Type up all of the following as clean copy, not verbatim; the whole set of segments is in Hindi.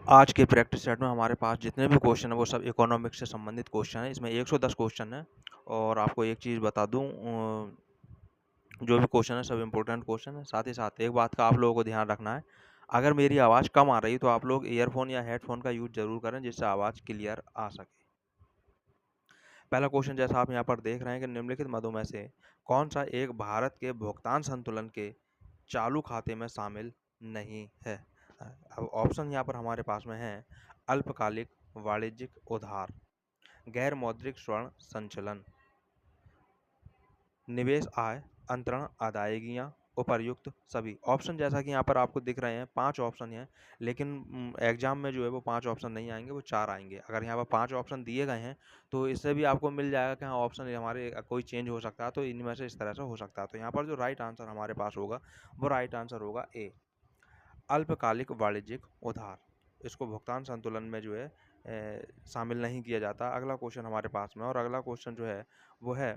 आज के प्रैक्टिस सेट में हमारे पास जितने भी क्वेश्चन हैं वो सब इकोनॉमिक्स से संबंधित क्वेश्चन हैं। इसमें 110 क्वेश्चन हैं और आपको एक चीज़ बता दूं, जो भी क्वेश्चन है सब इम्पोर्टेंट क्वेश्चन है। साथ ही साथ एक बात का आप लोगों को ध्यान रखना है, अगर मेरी आवाज़ कम आ रही तो आप लोग ईयरफोन या हेडफोन का यूज़ ज़रूर करें जिससे आवाज़ क्लियर आ सके। पहला क्वेश्चन जैसा आप यहाँ पर देख रहे हैं कि निम्नलिखित मदों में से कौन सा एक भारत के भुगतान संतुलन के चालू खाते में शामिल नहीं है। अब ऑप्शन यहाँ पर हमारे पास में है अल्पकालिक वाणिज्यिक उधार, गैर मौद्रिक स्वर्ण संचलन, निवेश आय, अंतरण अदायगियाँ, उपर्युक्त सभी। ऑप्शन जैसा कि यहाँ पर आपको दिख रहे हैं 5 ऑप्शन हैं, लेकिन एग्जाम में जो है वो 5 ऑप्शन नहीं आएंगे, वो 4 आएंगे। अगर यहाँ पर 5 ऑप्शन दिए गए हैं तो इससे भी आपको मिल जाएगा कि हाँ ऑप्शन हमारे कोई चेंज हो सकता है, तो इनमें से इस तरह से हो सकता है। तो यहाँ पर जो राइट आंसर हमारे पास होगा वो राइट आंसर होगा ए, अल्पकालिक वाणिज्यिक उधार। इसको भुगतान संतुलन में जो है शामिल नहीं किया जाता। अगला क्वेश्चन हमारे पास में, और अगला क्वेश्चन जो है वो है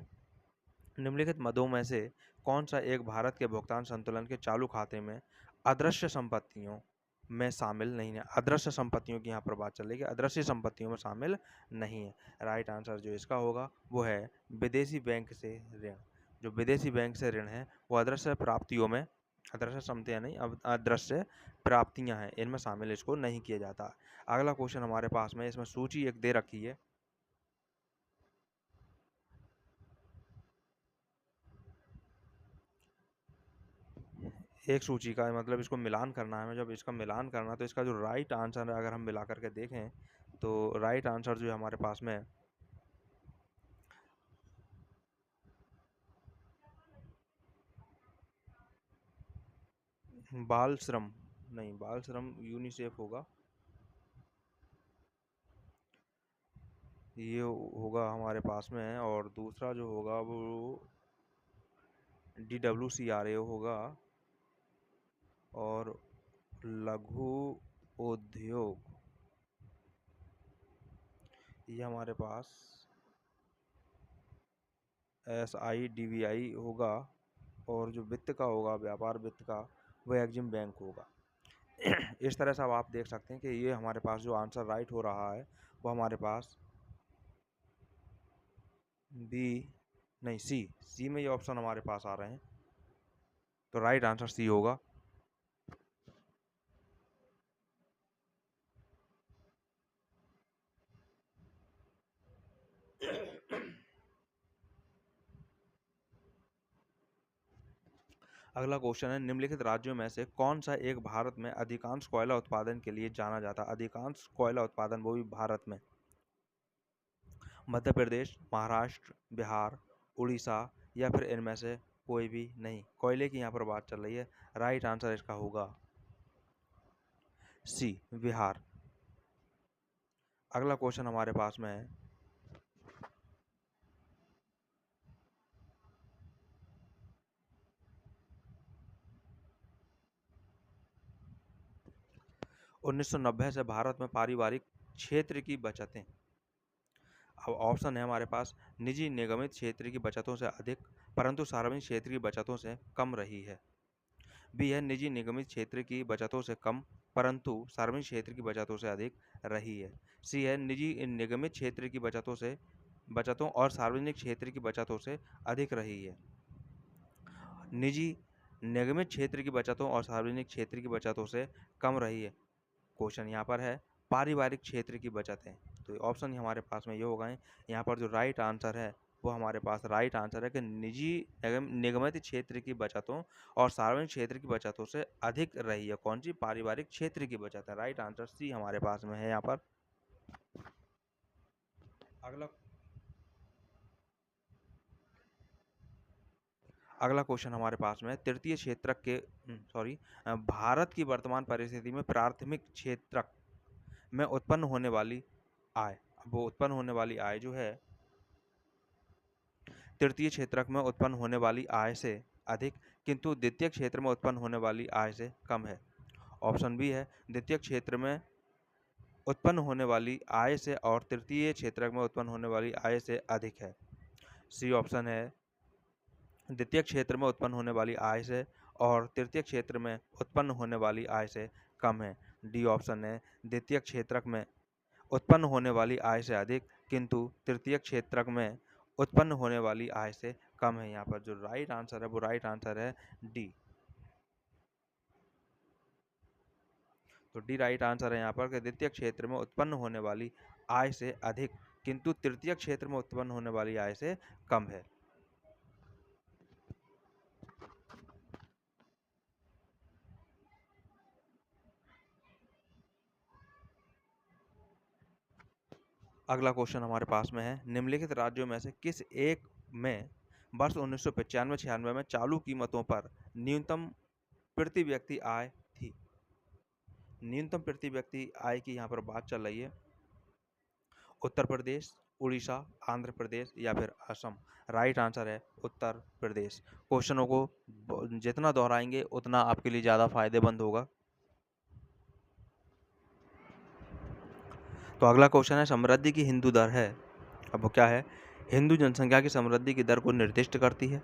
निम्नलिखित मदों में से कौन सा एक भारत के भुगतान संतुलन के चालू खाते में अदृश्य संपत्तियों में शामिल नहीं है। अदृश्य संपत्तियों की यहाँ पर बात चल रही है, अदृश्य संपत्तियों में शामिल नहीं है। राइट आंसर जो इसका होगा वो है विदेशी बैंक से ऋण। जो विदेशी बैंक से ऋण है वो अदृश्य प्राप्तियों में, अदृश्य संपत्तियाँ नहीं, अब अदृश्य प्राप्तियाँ हैं, इनमें शामिल इसको नहीं किया जाता। अगला क्वेश्चन हमारे पास में, इसमें सूची एक दे रखी है। एक सूची का मतलब इसको मिलान करना है हमें। जब इसका मिलान करना है तो इसका जो राइट आंसर है अगर हम मिला करके देखें तो राइट आंसर जो है हमारे पास में बाल श्रम नहीं, बाल श्रम यूनिसेफ होगा, ये होगा हमारे पास में। और दूसरा जो होगा वो DWCRA होगा, और लघु उद्योग ये हमारे पास SIDBI होगा, और जो वित्त का होगा, व्यापार वित्त का, वो एग्जिम बैंक होगा। इस तरह से अब आप देख सकते हैं कि ये हमारे पास जो आंसर राइट हो रहा है वो हमारे पास बी नहीं, सी में ये ऑप्शन हमारे पास आ रहे हैं, तो राइट आंसर सी होगा। अगला क्वेश्चन है निम्नलिखित राज्यों में से कौन सा एक भारत में अधिकांश कोयला उत्पादन के लिए जाना जाता है। अधिकांश कोयला उत्पादन वो भी भारत में, मध्य प्रदेश, महाराष्ट्र, बिहार, उड़ीसा, या फिर इनमें से कोई भी नहीं। कोयले की यहाँ पर बात चल रही है, राइट आंसर इसका होगा सी, बिहार। अगला क्वेश्चन हमारे पास में है 1990 से भारत में पारिवारिक क्षेत्र की बचतें। अब ऑप्शन है हमारे पास निजी निगमित क्षेत्र की बचतों से अधिक परंतु सार्वजनिक क्षेत्र की बचतों से कम रही है। बी है निजी निगमित क्षेत्र की बचतों से कम परंतु सार्वजनिक क्षेत्र की बचतों से अधिक रही है। सी है निजी निगमित क्षेत्र की बचतों और सार्वजनिक क्षेत्र की बचतों से अधिक रही है। निजी निगमित क्षेत्र की बचतों और सार्वजनिक क्षेत्र की बचतों से कम रही है। क्वेश्चन यहाँ पर है पारिवारिक क्षेत्र की बचतें, तो ऑप्शन हमारे पास में ये हो गए। यहाँ पर जो राइट आंसर है वो हमारे पास राइट आंसर है कि निजी निगमित क्षेत्र की बचतों और सार्वजनिक क्षेत्र की बचतों से अधिक रही है। कौन सी? पारिवारिक क्षेत्र की बचत है। राइट आंसर सी हमारे पास में है यहाँ पर। अगला अगला क्वेश्चन हमारे पास में तृतीय क्षेत्रक के भारत की वर्तमान परिस्थिति में प्राथमिक क्षेत्रक में उत्पन्न होने वाली आय। वो उत्पन्न होने वाली आय जो है तृतीय क्षेत्रक में उत्पन्न होने वाली आय से अधिक किंतु द्वितीय क्षेत्र में उत्पन्न होने वाली आय से कम है। ऑप्शन बी है द्वितीय क्षेत्र में उत्पन्न होने वाली आय से और तृतीय क्षेत्रक में उत्पन्न होने वाली आय से अधिक है। सी ऑप्शन है द्वितीय क्षेत्र में उत्पन्न होने वाली आय से और तृतीय क्षेत्र में उत्पन्न होने वाली आय से कम है। डी ऑप्शन है द्वितीयक क्षेत्रक में उत्पन्न होने वाली आय से अधिक किंतु तृतीयक क्षेत्रक में उत्पन्न होने वाली आय से कम है। यहाँ पर जो राइट आंसर है वो राइट आंसर है डी। तो डी राइट आंसर है यहाँ पर कि द्वितीय क्षेत्र में उत्पन्न होने वाली आय से अधिक किंतु तृतीय क्षेत्र में उत्पन्न होने वाली आय से कम है। अगला क्वेश्चन हमारे पास में है, निम्नलिखित राज्यों में से किस एक में वर्ष 1995-96 में चालू कीमतों पर न्यूनतम प्रति व्यक्ति आय थी। न्यूनतम प्रति व्यक्ति आय की यहाँ पर बात चल रही है। उत्तर प्रदेश, उड़ीसा, आंध्र प्रदेश या फिर असम। राइट आंसर है उत्तर प्रदेश। क्वेश्चनों को जितना दोहराएंगे उतना आपके लिए ज़्यादा फायदेमंद होगा। तो अगला क्वेश्चन है, समृद्धि की हिंदू दर है। अब वो क्या है? हिंदू जनसंख्या की समृद्धि की दर को निर्दिष्ट करती है।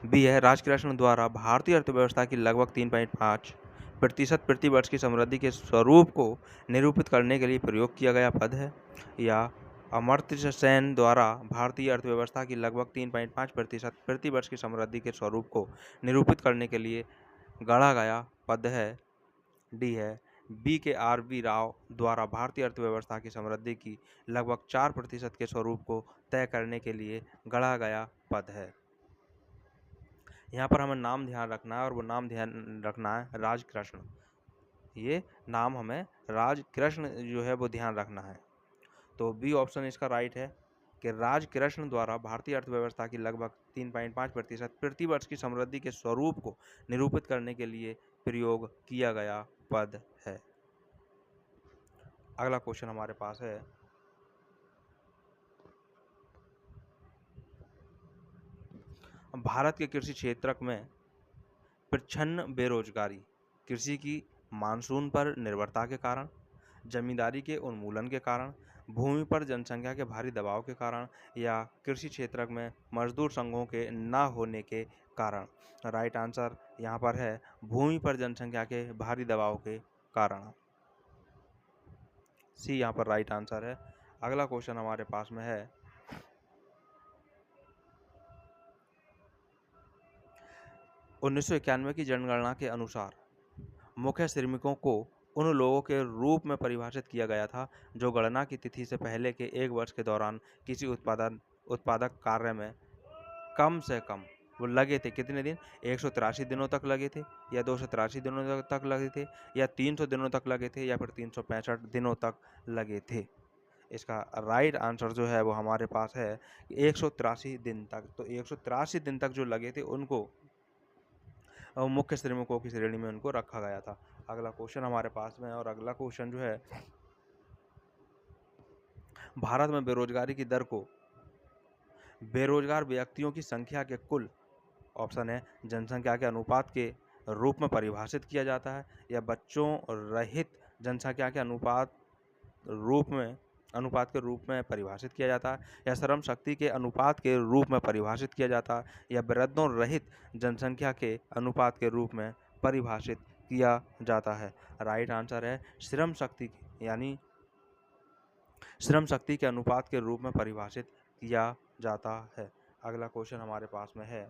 बी है, राजकृष्ण द्वारा भारतीय अर्थव्यवस्था की लगभग 3.5% प्रति वर्ष की समृद्धि के स्वरूप को निरूपित करने के लिए प्रयोग किया गया पद है। या अमर्त्य सेन द्वारा भारतीय अर्थव्यवस्था की लगभग 3.5% प्रति वर्ष की समृद्धि के स्वरूप को निरूपित करने के लिए गढ़ा गया पद है। डी है, BKR राव द्वारा भारतीय अर्थव्यवस्था की समृद्धि की लगभग 4% के स्वरूप को तय करने के लिए गढ़ा गया पद है। यहाँ पर हमें नाम ध्यान रखना है और वो नाम ध्यान रखना है राजकृष्ण। ये नाम हमें राजकृष्ण जो है वो ध्यान रखना है। तो बी ऑप्शन इसका राइट है कि राजकृष्ण द्वारा भारतीय अर्थव्यवस्था की लगभग 3.5% प्रति वर्ष की समृद्धि के स्वरूप को निरूपित करने के लिए प्रयोग किया गया पद है। अगला क्वेश्चन हमारे पास है, भारत के कृषि क्षेत्र में प्रच्छन्न बेरोजगारी कृषि की मानसून पर निर्भरता के कारण, जमींदारी के उन्मूलन के कारण, भूमि पर जनसंख्या के भारी दबाव के कारण या कृषि क्षेत्र में मजदूर संघों के न होने के कारण। राइट आंसर यहाँ पर है भूमि पर जनसंख्या के भारी दबाव के कारण। सी यहाँ पर राइट आंसर है। अगला क्वेश्चन हमारे पास में है, 1991 की जनगणना के अनुसार मुख्य श्रमिकों को उन लोगों के रूप में परिभाषित किया गया था जो गणना की तिथि से पहले के एक वर्ष के दौरान किसी उत्पादक कार्य में कम से कम वो लगे थे। कितने दिन? 183 दिनों तक लगे थे, या 283 दिनों तक लगे थे, या 300 दिनों तक लगे थे, या फिर 365 दिनों तक लगे थे। इसका राइट आंसर जो है वो हमारे पास है 183 दिन तक। तो 183 दिन तक जो लगे थे उनको मुख्य श्रमिकों की श्रेणी में उनको रखा गया था। अगला क्वेश्चन हमारे पास में है और अगला क्वेश्चन जो है, भारत में बेरोजगारी की दर को बेरोजगार व्यक्तियों की संख्या के कुल, ऑप्शन है, जनसंख्या के अनुपात के रूप में परिभाषित किया जाता है, या बच्चों रहित जनसंख्या के अनुपात के रूप में परिभाषित किया जाता है, या श्रम शक्ति के अनुपात के रूप में परिभाषित किया जाता है, या वृद्धों रहित जनसंख्या के अनुपात के रूप में परिभाषित किया जाता है। राइट आंसर है श्रम शक्ति, यानी श्रम शक्ति के अनुपात के रूप में परिभाषित किया जाता है। अगला क्वेश्चन हमारे पास में है,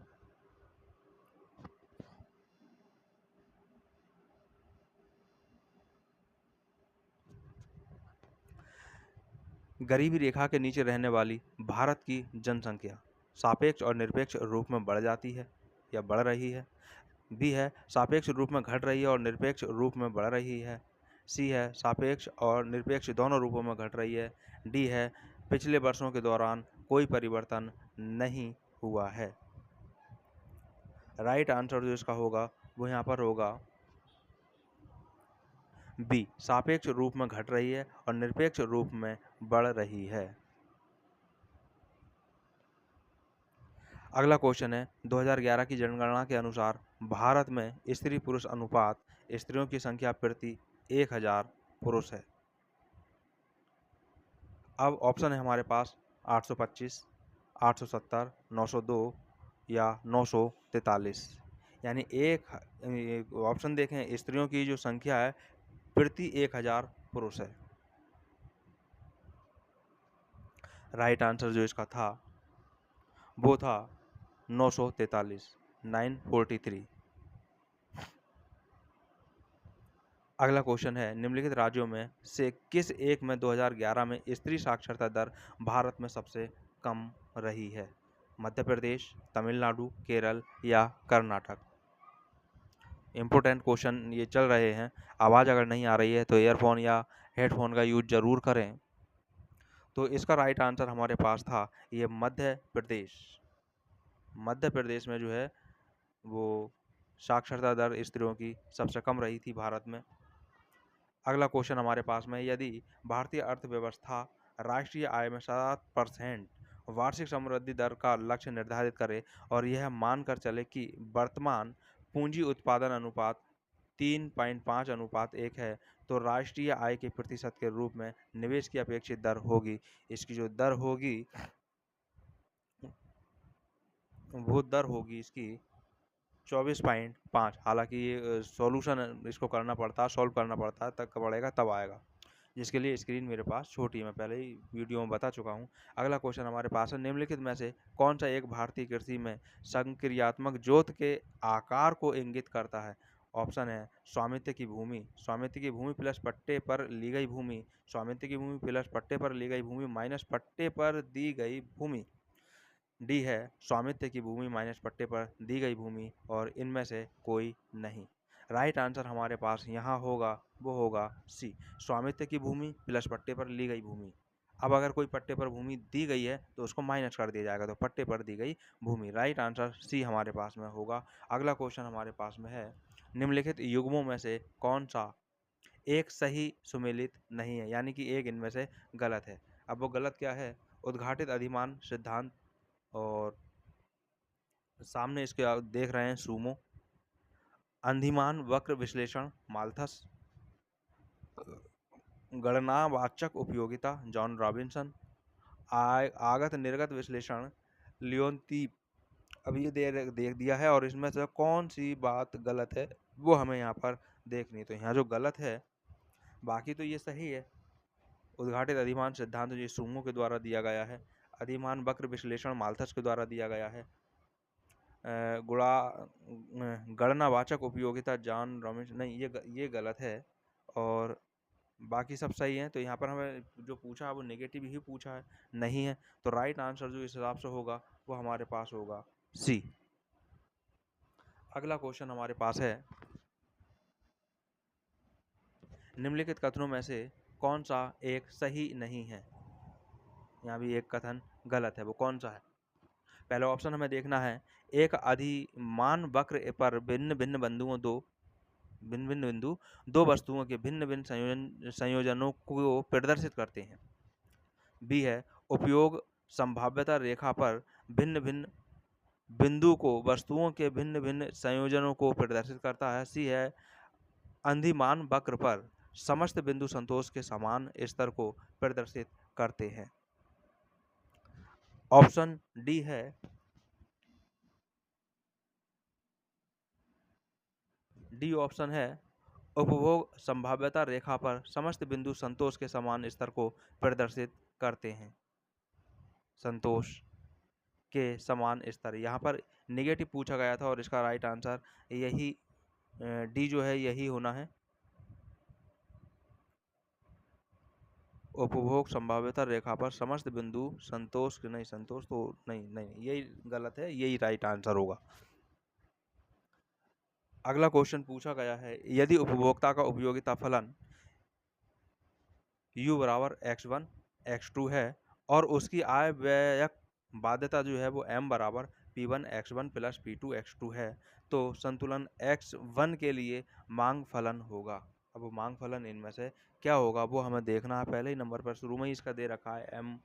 गरीबी रेखा के नीचे रहने वाली भारत की जनसंख्या सापेक्ष और निरपेक्ष रूप में बढ़ जाती है या बढ़ रही है। बी है, सापेक्ष रूप में घट रही है और निरपेक्ष रूप में बढ़ रही है। सी है, सापेक्ष और निरपेक्ष दोनों रूपों में घट रही है। डी है, पिछले वर्षों के दौरान कोई परिवर्तन नहीं हुआ है। राइट आंसर जो इसका होगा वो यहाँ पर होगा बी, सापेक्ष रूप में घट रही है और निरपेक्ष रूप में बढ़ रही है। अगला क्वेश्चन है, 2011 की जनगणना के अनुसार भारत में स्त्री पुरुष अनुपात स्त्रियों की संख्या प्रति 1000 पुरुष है। अब ऑप्शन है हमारे पास 825, 870, 902 या 943। यानी एक ऑप्शन देखें, स्त्रियों की जो संख्या है प्रति 1000 पुरुष है। राइट आंसर जो इसका था वो था 943, 943। अगला क्वेश्चन है, निम्नलिखित राज्यों में से किस एक में 2011 में स्त्री साक्षरता दर भारत में सबसे कम रही है? मध्य प्रदेश, तमिलनाडु, केरल या कर्नाटक? इम्पोर्टेंट क्वेश्चन ये चल रहे हैं। आवाज़ अगर नहीं आ रही है तो ईयरफोन या हेडफोन का यूज ज़रूर करें। तो इसका राइट आंसर हमारे पास था ये मध्य प्रदेश। मध्य प्रदेश में जो है वो साक्षरता दर स्त्रियों की सबसे कम रही थी भारत में। अगला क्वेश्चन हमारे पास में, यदि भारतीय अर्थव्यवस्था राष्ट्रीय आय में 7% वार्षिक समृद्धि दर का लक्ष्य निर्धारित करे और यह मानकर चले कि वर्तमान पूंजी उत्पादन अनुपात 3.5:1 है, तो राष्ट्रीय आय के प्रतिशत के रूप में निवेश की अपेक्षित दर होगी। इसकी जो दर होगी वो दर होगी इसकी 24.5। हालांकि ये सॉल्यूशन इसको करना पड़ता है, सॉल्व करना पड़ता है, तब पड़ेगा तब आएगा, जिसके लिए स्क्रीन मेरे पास छोटी है, मैं पहले ही वीडियो में बता चुका हूँ। अगला क्वेश्चन हमारे पास है, निम्नलिखित में से कौन सा एक भारतीय कृषि में संक्रियात्मक जोत के आकार को इंगित करता है? ऑप्शन है स्वामित्व की भूमि, स्वामित्व की भूमि प्लस पट्टे पर ली गई भूमि, स्वामित्व की भूमि प्लस पट्टे पर ली गई भूमि माइनस पट्टे पर दी गई भूमि। डी है स्वामित्व की भूमि माइनस पट्टे पर दी गई भूमि और इनमें से कोई नहीं। राइट आंसर हमारे पास यहाँ होगा वो होगा सी, स्वामित्व की भूमि प्लस पट्टे पर ली गई भूमि। अब अगर कोई पट्टे पर भूमि दी गई है तो उसको माइनस कर दिया जाएगा, तो पट्टे पर दी गई भूमि। राइट आंसर सी हमारे पास में होगा। अगला क्वेश्चन हमारे पास में है, निम्नलिखित युग्मों में से कौन सा एक सही सुमेलित नहीं है, यानी कि एक इनमें से गलत है। अब वो गलत क्या है? उद्घाटित अधिमान सिद्धांत, और सामने इसके आप देख रहे हैं सूमो, अंधिमान वक्र विश्लेषण माल्थस, गणनावाचक उपयोगिता जॉन रॉबिन्सन, आगत निर्गत विश्लेषण लियोनतीप। अब ये देख दिया है और इसमें से कौन सी बात गलत है वो हमें यहाँ पर देखनी है। तो यहाँ जो गलत है, बाकी तो ये सही है। उद्घाटित अधिमान सिद्धांत ये सूमो के द्वारा दिया गया है, अधिमान वक्र विश्लेषण माल्थस के द्वारा दिया गया है, गणनावाचक उपयोगिता जॉन रॉबिन्सन नहीं, ये गलत है और बाकी सब सही है। तो यहाँ पर हमें जो पूछा है वो नेगेटिव ही पूछा है, नहीं है। तो राइट आंसर जो इस हिसाब से होगा वो हमारे पास होगा सी। अगला क्वेश्चन हमारे पास है, निम्नलिखित कथनों में से कौन सा एक सही नहीं है? यहाँ भी एक कथन गलत है, वो कौन सा है? पहला ऑप्शन हमें देखना है, एक अधिमान वक्र पर भिन्न भिन्न बिंदु दो वस्तुओं के भिन्न भिन्न संयोजनों को प्रदर्शित करते हैं। बी है उपयोग संभाव्यता रेखा पर भिन्न भिन्न बिंदु को वस्तुओं के भिन्न भिन्न संयोजनों को प्रदर्शित करता है। सी है अंधिमान वक्र पर समस्त बिंदु संतोष के समान स्तर को प्रदर्शित करते हैं। ऑप्शन डी है ऑप्शन है उपभोग संभाव्यता रेखा पर समस्त बिंदु संतोष के समान स्तर को प्रदर्शित करते हैं। संतोष के समान स्तर, यहाँ पर नेगेटिव पूछा गया था और इसका राइट आंसर यही डी जो है यही होना है। उपभोग संभाव्यता रेखा पर समस्त बिंदु संतोष नहीं, संतोष तो नहीं, यही गलत है, यही राइट आंसर होगा। अगला क्वेश्चन पूछा गया है, यदि उपभोक्ता का उपयोगिता फलन u बराबर x1 x2 है और उसकी आय व्यय बाध्यता जो है वो m बराबर p1 x1 plus p2 x2 है, तो संतुलन x1 के लिए मांग फलन होगा। अब मांग फलन इनमें से क्या होगा वो हमें देखना है। पहले ही नंबर पर शुरू में ही इसका दे रखा है, m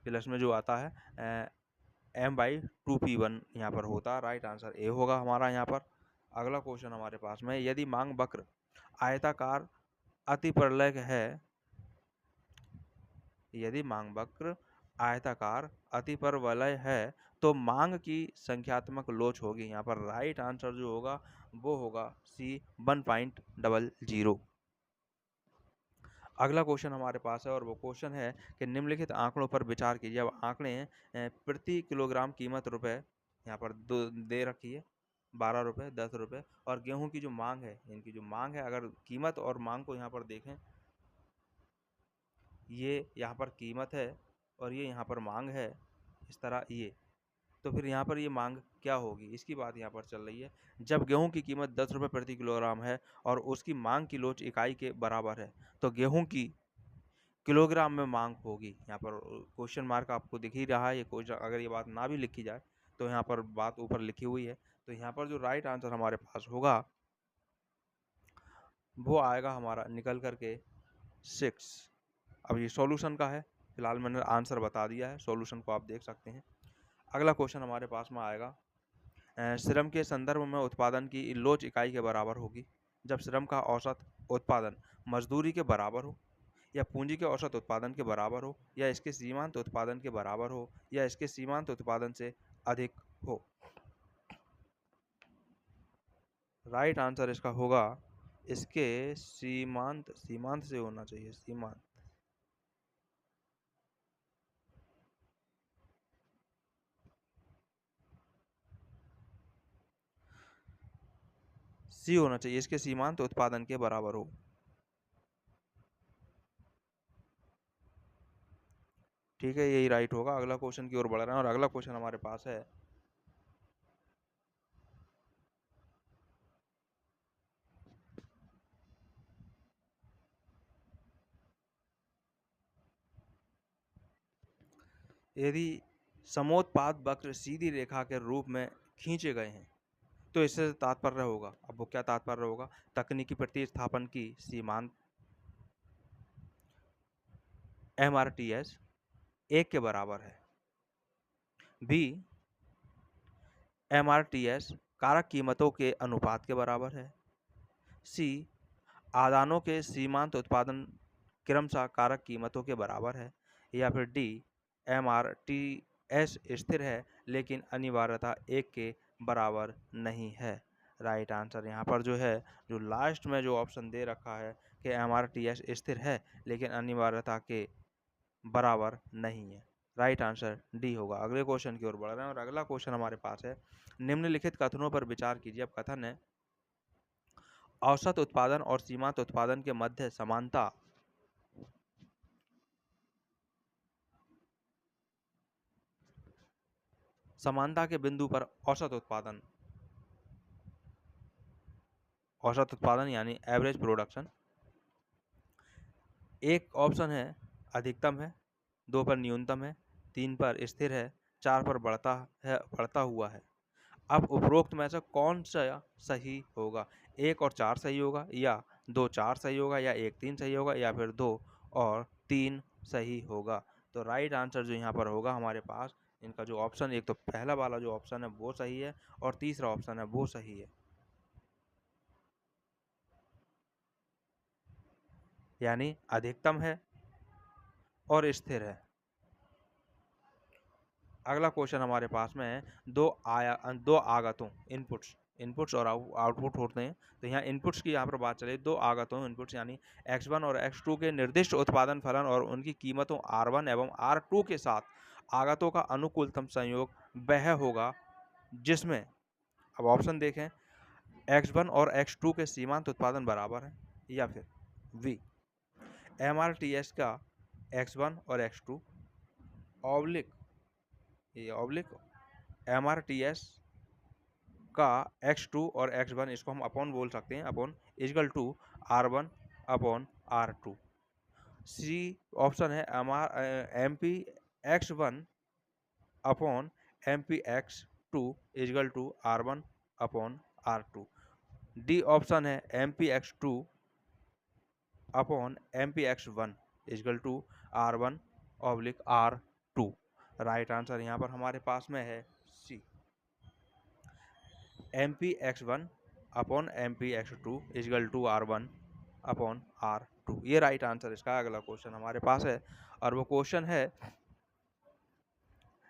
प्लस में जो आता है m/2p1 यहाँ पर होता है। राइट आंसर ए होगा हमारा यहाँ पर। अगला क्वेश्चन हमारे पास में, यदि मांग वक्र आयताकार अतिपरलय है, यदि मांग वक्र आयताकार अतिपरवलय है तो मांग की संख्यात्मक लोच होगी। यहाँ पर राइट आंसर जो होगा वो होगा सी 1.00। अगला क्वेश्चन हमारे पास है और वो क्वेश्चन है कि निम्नलिखित आंकड़ों पर विचार कीजिए। अब आंकड़े हैं प्रति किलोग्राम कीमत रुपए, यहाँ पर दो दे रखी है 12 रुपये 10 रुपये, और गेहूं की जो मांग है, इनकी जो मांग है, अगर कीमत और मांग को यहाँ पर देखें, ये यहाँ पर कीमत है और ये यहाँ पर मांग है, इस तरह ये, तो फिर यहाँ पर ये मांग क्या होगी, इसकी बात यहाँ पर चल रही है। जब गेहूं की कीमत 10 रुपये प्रति किलोग्राम है और उसकी मांग की लोच इकाई के बराबर है, तो गेहूं की किलोग्राम में मांग होगी। यहाँ पर क्वेश्चन मार्क आपको दिख ही रहा है। ये क्वेश्चन अगर ये बात ना भी लिखी जाए तो यहाँ पर बात ऊपर लिखी हुई है। तो यहाँ पर जो राइट आंसर हमारे पास होगा वो आएगा हमारा निकल करके 6। अब ये सॉल्यूशन का है, फिलहाल मैंने आंसर बता दिया है, सॉल्यूशन को आप देख सकते हैं। अगला क्वेश्चन हमारे पास में आएगा श्रम के संदर्भ में उत्पादन की लोच इकाई के बराबर होगी जब श्रम का औसत उत्पादन मजदूरी के बराबर हो, या पूंजी के औसत उत्पादन के बराबर हो, या इसके सीमांत उत्पादन के बराबर हो, या इसके सीमांत उत्पादन से अधिक हो। राइट आंसर इसका होगा इसके सीमांत सीमांत से होना चाहिए, सीमांत। सी होना चाहिए, इसके सीमांत उत्पादन के बराबर हो। ठीक है, यही राइट होगा। अगला क्वेश्चन की ओर बढ़ रहे हैं और अगला क्वेश्चन हमारे पास है यदि समोत्पाद वक्र सीधी रेखा के रूप में खींचे गए हैं तो इससे तात्पर्य होगा, अब वो क्या तात्पर्य होगा, तकनीकी प्रतिस्थापन की सीमांत MRTS 1 के बराबर है। बी, MRTS कारक कीमतों के अनुपात के बराबर है। सी, आदानों के सीमांत उत्पादन क्रमशः कारक कीमतों के बराबर है। या फिर डी, MRTS स्थिर है लेकिन अनिवार्यता 1 के बराबर नहीं है। राइट आंसर यहाँ पर जो है, जो लास्ट में जो ऑप्शन दे रखा है कि MRTS स्थिर है लेकिन अनिवार्यता के बराबर नहीं है, राइट आंसर डी होगा। अगले क्वेश्चन की ओर बढ़ रहे हैं और अगला क्वेश्चन हमारे पास है निम्नलिखित कथनों पर विचार कीजिए। अब कथन है औसत उत्पादन और सीमांत उत्पादन के मध्य समानता समानता के बिंदु पर औसत उत्पादन यानी एवरेज प्रोडक्शन। एक ऑप्शन है अधिकतम है, 2 पर न्यूनतम है, 3 पर स्थिर है, 4 पर बढ़ता हुआ है। अब उपरोक्त में से कौन सा सही होगा, 1 और 4 सही होगा, या 2 4 सही होगा, या 1 3 सही होगा, या फिर 2 और 3 सही होगा। तो राइट आंसर जो यहाँ पर होगा हमारे पास, इनका जो ऑप्शन, एक तो पहला वाला जो ऑप्शन है वो सही है और तीसरा ऑप्शन है वो सही है, यानी अधिकतम है और स्थिर है। अगला क्वेश्चन हमारे पास में है दो आगतों इनपुट्स और आउटपुट होते हैं। तो यहाँ इनपुट्स की यहाँ पर बात चले, दो आगतों इनपुट्स यानी x1 और x2 के निर्दिष्ट उत्पादन फलन और उनकी कीमतों R1 एवं R2 के साथ आगतों का अनुकूलतम संयोग वह होगा जिसमें, अब ऑप्शन देखें, x1 और x2 के सीमांत उत्पादन बराबर है, या फिर V, MRTS का x1 और x2 ऑब्लिक MRTS का x2 और x1, इसको हम अपॉन बोल सकते हैं, upon is equal to R1 upon R2। C option है MP x1 upon MP x2 is equal to R1 upon R2। D option है MP x2 upon MP x1 is equal to R1 oblique R2। Right answer यहाँ पर हमारे पास में है C, MP x1 upon MP x2 is equal to R1 upon R2, ये राइट आंसर इसका। अगला क्वेश्चन हमारे पास है और वो क्वेश्चन है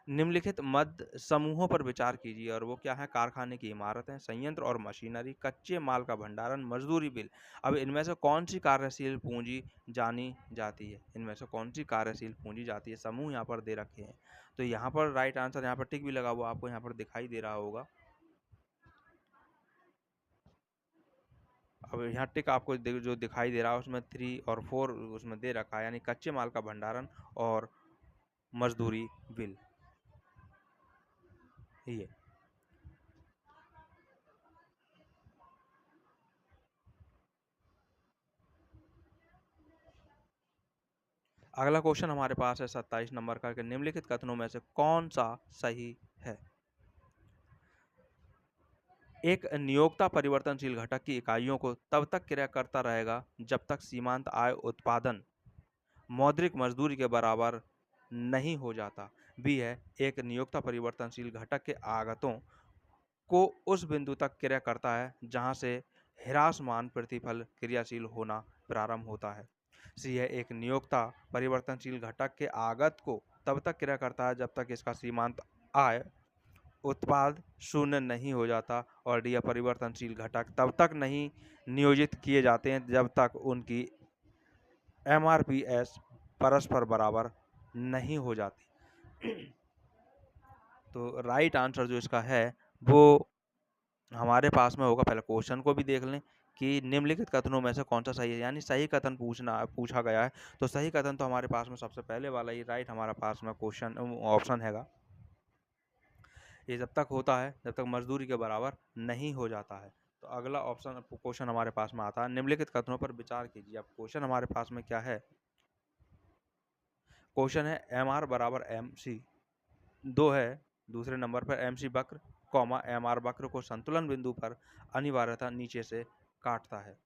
निम्नलिखित मद समूहों पर विचार कीजिए और वो क्या है? कारखाने की इमारतें, संयंत्र और मशीनरी, कच्चे माल का भंडारण, मजदूरी बिल। अब इनमें से कौन सी कार्यशील पूंजी जानी जाती है? इनमें से कौन सी कार्यशील पूंजी जाती है? समूह यहाँ पर दे रखे हैं, तो यहाँ पर राइट आंसर, यहाँ पर टिक भी लगा हुआ आपको यहाँ पर दिखाई दे रहा होगा। अब यहाँ टिक आपको जो दिखाई दे रहा है उसमें 3 और 4 उसमें दे रखा है, यानी कच्चे माल का भंडारण और मजदूरी बिल। ये अगला क्वेश्चन हमारे पास है 27 नंबर का कि निम्नलिखित कथनों में से कौन सा सही है? एक नियोक्ता परिवर्तनशील घटक की इकाइयों को तब तक क्रिया करता रहेगा जब तक सीमांत आय उत्पादन मौद्रिक मजदूरी के बराबर नहीं हो जाता। बी है, एक नियोक्ता परिवर्तनशील घटक के आगतों को उस बिंदु तक क्रिया करता है जहां से ह्रासमान प्रतिफल क्रियाशील होना प्रारंभ होता है। सी है, एक नियोक्ता परिवर्तनशील घटक के आगत को तब तक क्रिया करता है जब तक इसका सीमांत आय उत्पाद शून्य नहीं हो जाता। और डी है, परिवर्तनशील घटक तब तक नहीं नियोजित किए जाते हैं जब तक उनकी एमआरपीएस परस्पर बराबर नहीं हो जाती। तो राइट आंसर जो इसका है वो हमारे पास में होगा। पहले क्वेश्चन को भी देख लें कि निम्नलिखित कथनों में से कौन सा सही है, यानी सही कथन पूछा गया है। तो सही कथन तो हमारे पास में सबसे पहले वाला ही राइट हमारा पास में क्वेश्चन ऑप्शन हैगा। ये जब तक होता है जब तक मजदूरी के बराबर नहीं हो जाता है। तो अगला ऑप्शन क्वेश्चन हमारे पास में आता है, निम्नलिखित कथनों पर विचार कीजिए। अब क्वेश्चन हमारे पास में क्या है? क्वेश्चन है एम आर बराबर एम सी, दो है दूसरे नंबर पर एम सी वक्र कॉमा एम आर वक्र को संतुलन बिंदु पर अनिवार्यता नीचे से काटता है।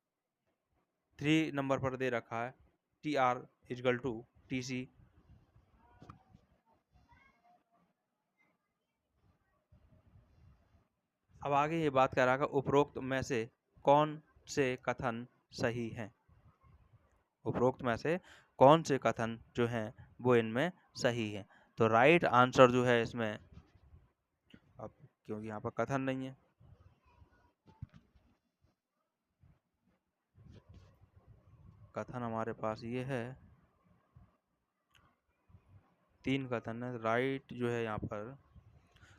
3 नंबर पर दे रखा है T R is equal to T C. अब आगे ये बात कर रहा है उपरोक्त में से कौन से कथन सही हैं? उपरोक्त में से कौन से कथन जो हैं वो इनमें सही है? तो राइट आंसर जो है इसमें, अब क्योंकि यहाँ पर कथन नहीं है, कथन हमारे पास ये है, 3 कथन है राइट जो है यहाँ पर।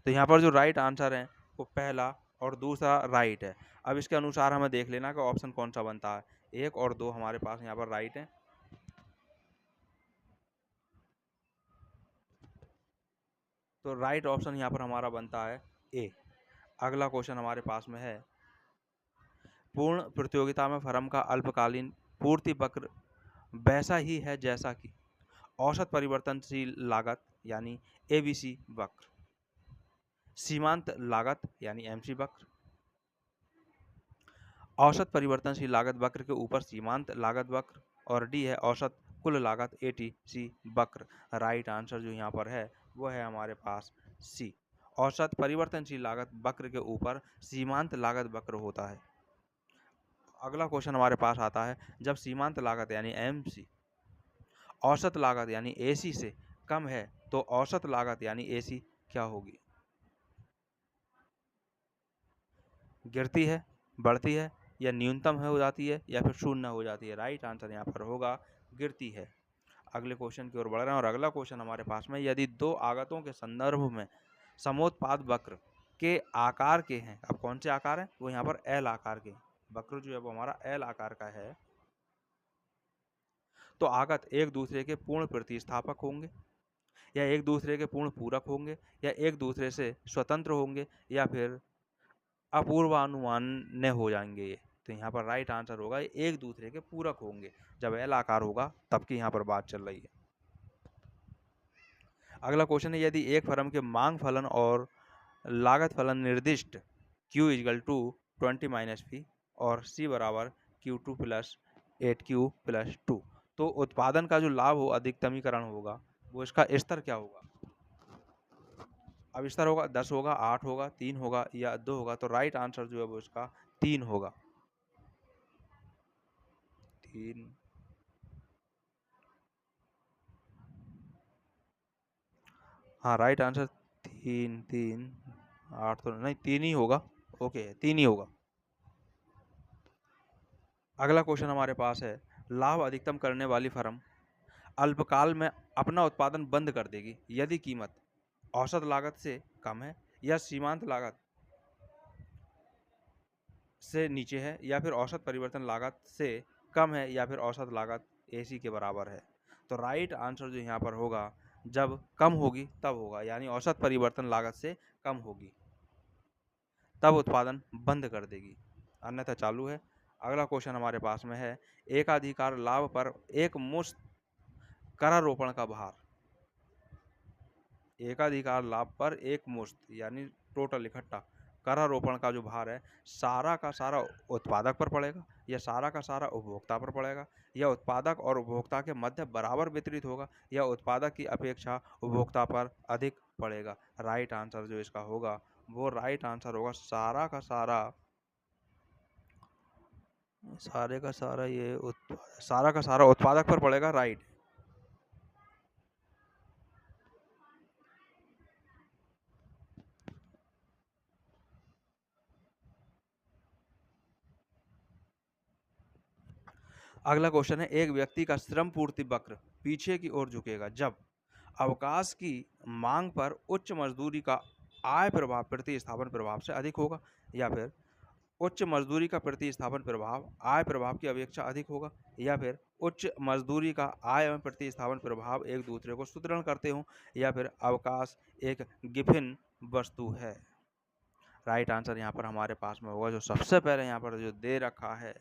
तो यहाँ पर जो राइट आंसर है वो पहला और दूसरा राइट है। अब इसके अनुसार हमें देख लेना कि ऑप्शन कौन सा बनता है। 1 और 2 हमारे पास यहाँ पर राइट है, तो राइट ऑप्शन यहाँ पर हमारा बनता है ए। अगला क्वेश्चन हमारे पास में है, पूर्ण प्रतियोगिता में फर्म का अल्पकालीन पूर्ति वक्र वैसा ही है जैसा कि औसत परिवर्तनशील लागत यानी एबीसी वक्र, सीमांत लागत यानी एमसी वक्र, औसत परिवर्तनशील लागत वक्र के ऊपर सीमांत लागत वक्र, और डी है औसत कुल लागत एटीसी वक्र। राइट आंसर जो यहाँ पर है वो है हमारे पास सी, औसत परिवर्तनशील लागत वक्र के ऊपर सीमांत लागत वक्र होता है। अगला क्वेश्चन हमारे पास आता है, जब सीमांत लागत यानी एमसी औसत लागत यानी एसी से कम है तो औसत लागत यानी एसी क्या होगी? गिरती है, बढ़ती है, या न्यूनतम हो जाती है, या फिर शून्य हो जाती है? राइट आंसर यहाँ पर होगा गिरती है। अगले क्वेश्चन की ओर बढ़ रहे हैं और अगला क्वेश्चन हमारे पास में, यदि दो आगतों के संदर्भ में समोत्पाद वक्र के आकार के हैं, अब कौन से आकार है? वो यहाँ पर एल आकार के, वक्र जो है वो हमारा एल आकार का है, तो आगत एक दूसरे के पूर्ण प्रतिस्थापक होंगे, या एक दूसरे के पूर्ण पूरक होंगे, या एक दूसरे से स्वतंत्र होंगे, या फिर अपूर्वानुमान्य हो जाएंगे ये? तो यहाँ पर राइट आंसर होगा ये एक दूसरे के पूरक होंगे। जब एल आकार होगा तब की यहाँ पर बात चल रही है। अगला क्वेश्चन है, यदि एक फर्म के मांग फलन और लागत फलन निर्दिष्ट Q is equal to 20 minus P और C बराबर Q2 प्लस 8Q+2, तो उत्पादन का जो लाभ हो अधिकतमीकरण होगा वो इसका स्तर क्या होगा? अब स्तर होगा 10 होगा, 8 होगा, 3 होगा या 2 होगा? तो राइट आंसर जो है वो इसका 3 होगा। 3। हाँ, राइट आंसर 3 3 8 तो नहीं, 3 ही होगा। ओके, 3 ही होगा। अगला क्वेश्चन हमारे पास है, लाभ अधिकतम करने वाली फर्म अल्पकाल में अपना उत्पादन बंद कर देगी यदि कीमत औसत लागत से कम है या सीमांत लागत से नीचे है या फिर औसत परिवर्तन लागत से कम है या फिर औसत लागत एसी के बराबर है। तो राइट आंसर जो यहाँ पर होगा, जब कम होगी तब होगा, यानी औसत परिवर्तन लागत से कम होगी तब उत्पादन बंद कर देगी, अन्यथा चालू है। अगला क्वेश्चन हमारे पास में है, एकाधिकार लाभ पर एक मुश्त करारोपण का भार। एकाधिकार लाभ पर एक मुश्त यानी टोटल इकट्ठा करारोपण का जो भार है, सारा का सारा उत्पादक पर पड़ेगा या सारा का सारा उपभोक्ता पर पड़ेगा या उत्पादक और उपभोक्ता के मध्य बराबर वितरित होगा या उत्पादक की अपेक्षा उपभोक्ता पर अधिक पड़ेगा। राइट आंसर जो इसका होगा, वो राइट आंसर होगा सारा का सारा, सारे का सारा ये सारा का सारा उत्पादक पर पड़ेगा। राइट। अगला क्वेश्चन है, एक व्यक्ति का श्रम पूर्ति वक्र पीछे की ओर झुकेगा जब अवकाश की मांग पर उच्च मजदूरी का आय प्रभाव प्रतिस्थापन प्रभाव से अधिक होगा या फिर उच्च मजदूरी का प्रतिस्थापन प्रभाव आय प्रभाव की अपेक्षा अधिक होगा या फिर उच्च मजदूरी का आय एवं प्रतिस्थापन प्रभाव एक दूसरे को सुदृढ़ करते हों या फिर अवकाश एक गिफिन वस्तु है। राइट आंसर यहाँ पर हमारे पास में होगा जो सबसे पहले यहाँ पर जो दे रखा है,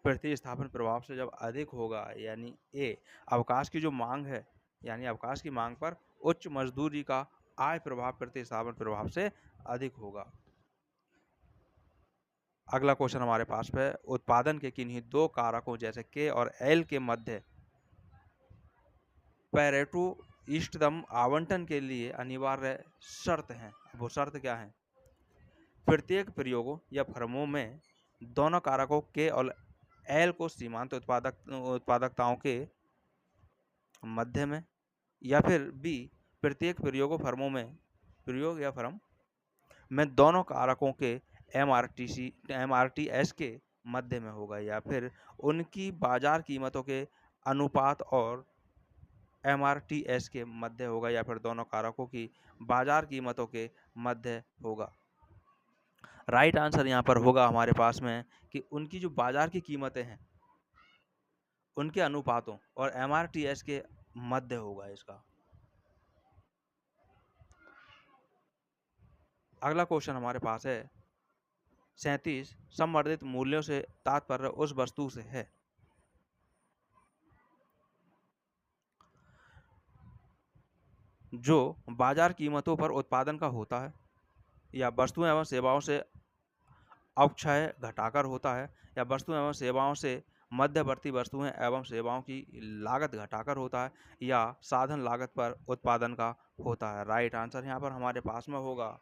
प्रतिस्थापन प्रभाव से जब अधिक होगा, यानी ए अवकाश की जो मांग है, यानी अवकाश की मांग पर उच्च मजदूरी का आय प्रभाव प्रतिस्थापन प्रभाव से अधिक होगा। अगला क्वेश्चन हमारे पास है, उत्पादन के किन्हीं दो कारकों जैसे के और एल के मध्य पैरेटो इष्टतम आवंटन के लिए अनिवार्य शर्त है। वो शर्त क्या है? प्रत्येक प्रयोगों या फर्मों में दोनों कारकों के और एल को सीमांत उत्पादकताओं के मध्य में, या फिर बी प्रत्येक प्रयोग या फर्म में दोनों कारकों के एमआरटीएस के मध्य में होगा या फिर उनकी बाजार कीमतों के अनुपात और एमआरटीएस के मध्य होगा या फिर दोनों कारकों की बाजार कीमतों के मध्य होगा। राइट आंसर यहाँ पर होगा हमारे पास में कि उनकी जो बाजार की कीमतें हैं उनके अनुपातों और एमआरटीएस के मध्य होगा इसका। अगला क्वेश्चन हमारे पास है 37, संवर्धित मूल्यों से तात्पर्य उस वस्तु से है जो बाजार कीमतों पर उत्पादन का होता है या वस्तुओं एवं सेवाओं से अवक्षय घटाकर होता है या वस्तुओं एवं सेवाओं से मध्यवर्ती वस्तुएं एवं सेवाओं की लागत घटाकर होता है या साधन लागत पर उत्पादन का होता है। राइट आंसर यहाँ पर हमारे पास में होगा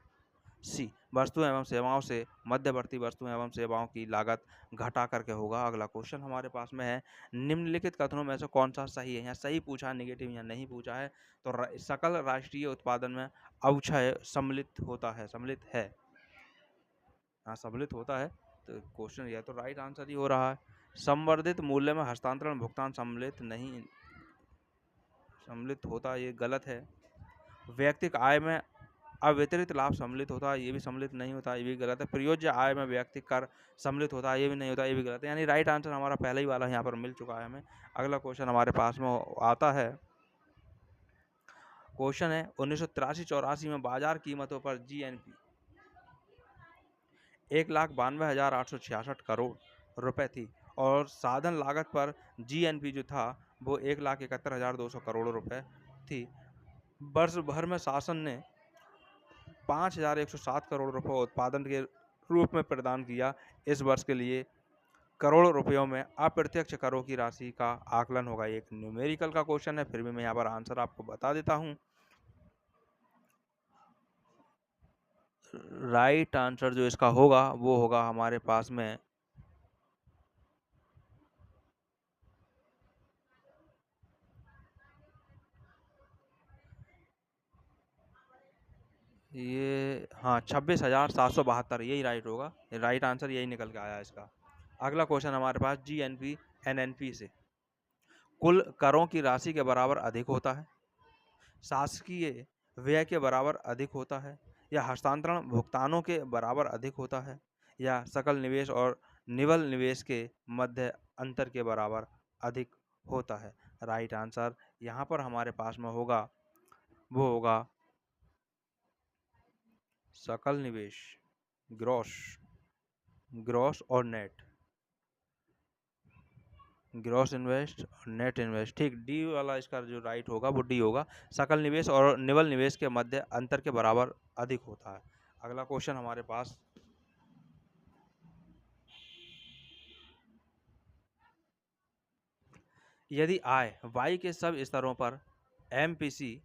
सी, वस्तुओं एवं सेवाओं से मध्यवर्ती वस्तुओं एवं सेवाओं की लागत घटा करके होगा। अगला क्वेश्चन हमारे पास में है, निम्नलिखित कथनों में से कौन सा सही है? यहाँ सही पूछा है, नेगेटिव यहाँ नहीं पूछा है। तो सकल राष्ट्रीय उत्पादन में अवक्षय सम्मिलित होता है, सम्मिलित है, हाँ सम्मिलित होता है। तो क्वेश्चन यह तो राइट आंसर ही हो रहा है। संवर्धित मूल्य में हस्तांतरण भुगतान सम्मिलित नहीं, सम्मिलित होता, ये गलत है। व्यक्तिगत आय में अवितरित लाभ सम्मिलित होता है, ये भी सम्मिलित नहीं होता, ये भी गलत है। प्रयोज्य आय में व्यक्तिगत कर सम्मिलित होता है, ये भी नहीं होता, ये भी गलत है। यानी राइट आंसर हमारा पहले ही वाला यहाँ पर मिल चुका है हमें। अगला क्वेश्चन हमारे पास में आता है, क्वेश्चन है 1983-84 में बाजार कीमतों पर जीएनपी 1,92,866 करोड़ रुपए थी और साधन लागत पर जीएनपी जो था वो 1,71,200 करोड़ रुपए थी। वर्ष भर में शासन ने 5,107 करोड़ रुपए उत्पादन के रूप में प्रदान किया। इस वर्ष के लिए करोड़ रुपयों में अप्रत्यक्ष करों की राशि का आकलन होगा। एक न्यूमेरिकल का क्वेश्चन है, फिर भी मैं यहाँ पर आंसर आपको बता देता हूँ। राइट आंसर जो इसका होगा वो होगा हमारे पास में ये हाँ 26,772 यही राइट होगा। राइट आंसर यही निकल के आया इसका। अगला क्वेश्चन हमारे पास जीएनपी एनएनपी से कुल करों की राशि के बराबर अधिक होता है, शासकीय व्यय के बराबर अधिक होता है, या हस्तांतरण भुगतानों के बराबर अधिक होता है, या सकल निवेश और निवल निवेश के मध्य अंतर के बराबर अधिक होता है। राइट आंसर यहाँ पर हमारे पास में होगा वो होगा सकल निवेश, ग्रॉस, ग्रॉस और नेट, ग्रॉस इन्वेस्ट और नेट इन्वेस्ट। ठीक, डी वाला इसका जो राइट होगा वो डी होगा। सकल निवेश और निवल निवेश के मध्य अंतर के बराबर अधिक होता है। अगला क्वेश्चन हमारे पास यदि आय वाई के सब स्तरों पर एमपीसी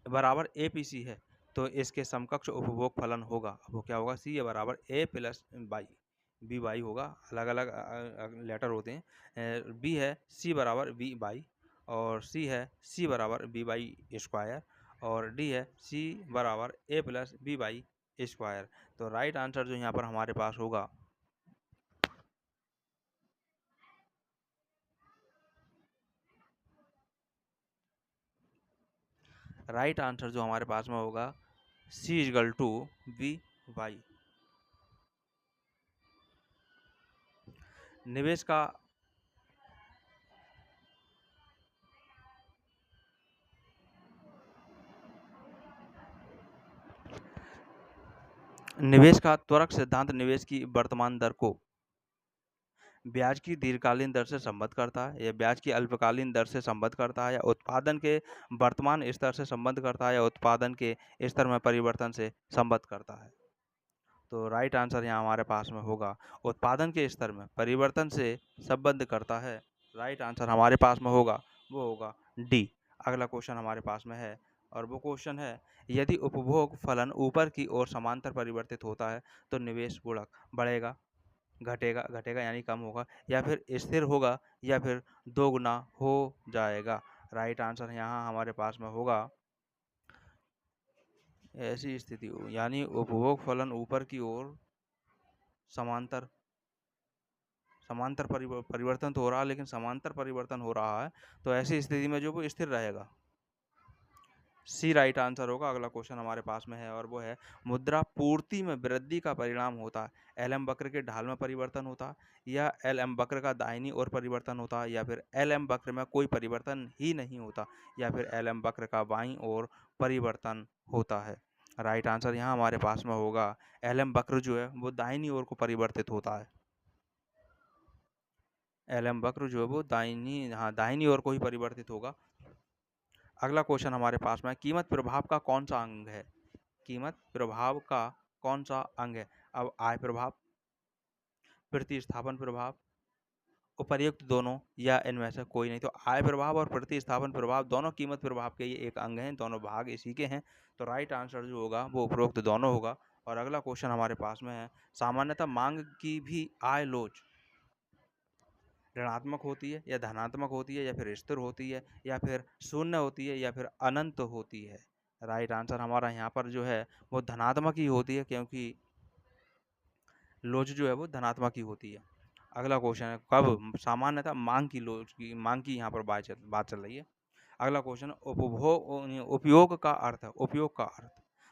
बराबर एपीसी है तो इसके समकक्ष उपभोग फलन होगा। अब वो क्या होगा, सी बराबर ए प्लस बाई, बी बाई होगा, अलग अलग लेटर होते हैं। बी है सी बराबर बी बाई, और सी है सी बराबर बी बाई स्क्वायर, और डी है सी बराबर ए प्लस बी बाई स्क्वायर। तो राइट आंसर जो यहाँ पर हमारे पास होगा, राइट आंसर जो हमारे पास में होगा सी इजगल टू बी बाई। निवेश का निवेश का त्वरक सिद्धांत निवेश की वर्तमान दर को ब्याज की दीर्घकालीन दर से संबद्ध करता है, या ब्याज की अल्पकालीन दर से संबद्ध करता है, या उत्पादन के वर्तमान स्तर से संबद्ध करता है, या उत्पादन के स्तर में परिवर्तन से संबद्ध करता है। तो राइट आंसर यहाँ हमारे पास में होगा उत्पादन के स्तर में परिवर्तन से संबद्ध करता है। राइट आंसर हमारे पास में होगा वो होगा डी। अगला क्वेश्चन हमारे पास में है, और वो क्वेश्चन है यदि उपभोग फलन ऊपर की ओर समांतर परिवर्तित होता है तो निवेश गुणक बढ़ेगा, घटेगा, घटेगा यानी कम होगा, या फिर स्थिर होगा, या फिर दोगुना हो जाएगा। राइट आंसर यहाँ हमारे पास में होगा ऐसी स्थिति हो, यानी उपभोग फलन ऊपर की ओर समांतर समांतर परिवर्तन तो हो रहा है, लेकिन समांतर परिवर्तन हो रहा है, तो ऐसी स्थिति में जो वो स्थिर रहेगा। सी राइट आंसर होगा। अगला क्वेश्चन हमारे पास में है, और वो है मुद्रा पूर्ति में वृद्धि का परिणाम होता है एल एम वक्र के ढाल में परिवर्तन होता है, या एल एम वक्र का दाहिनी ओर परिवर्तन होता है, या फिर एल एम वक्र में कोई परिवर्तन ही नहीं होता, या फिर एल एम वक्र का बाईं ओर परिवर्तन होता है। राइट आंसर यहाँ हमारे पास में होगा एल एम वक्र जो है वो दाहिनी ओर को परिवर्तित होता है। एल एम वक्र जो है वो दाहिनी ओर को ही परिवर्तित होगा। अगला क्वेश्चन हमारे पास में कीमत प्रभाव का कौन सा अंग है, कीमत प्रभाव का कौन सा अंग है। अब आय प्रभाव, प्रतिस्थापन प्रभाव, उपर्युक्त दोनों, या इनमें से कोई नहीं। तो आय प्रभाव और प्रतिस्थापन प्रभाव दोनों कीमत प्रभाव के ये एक अंग हैं, दोनों भाग इसी के हैं। तो राइट आंसर जो होगा वो उपरोक्त दोनों होगा। और अगला क्वेश्चन हमारे पास में है सामान्यतः मांग की भी आय लोच ऋणात्मक होती है, या धनात्मक होती है, या फिर स्थिर होती है, या फिर शून्य होती है, या फिर अनंत होती है। राइट आंसर हमारा यहाँ पर जो है वो धनात्मक ही होती है, क्योंकि लोच जो है वो धनात्मक ही होती है। अगला क्वेश्चन है कब सामान्यतः मांग की यहाँ पर बात चल रही है। अगला क्वेश्चन उपयोग का अर्थ है, उपयोग का अर्थ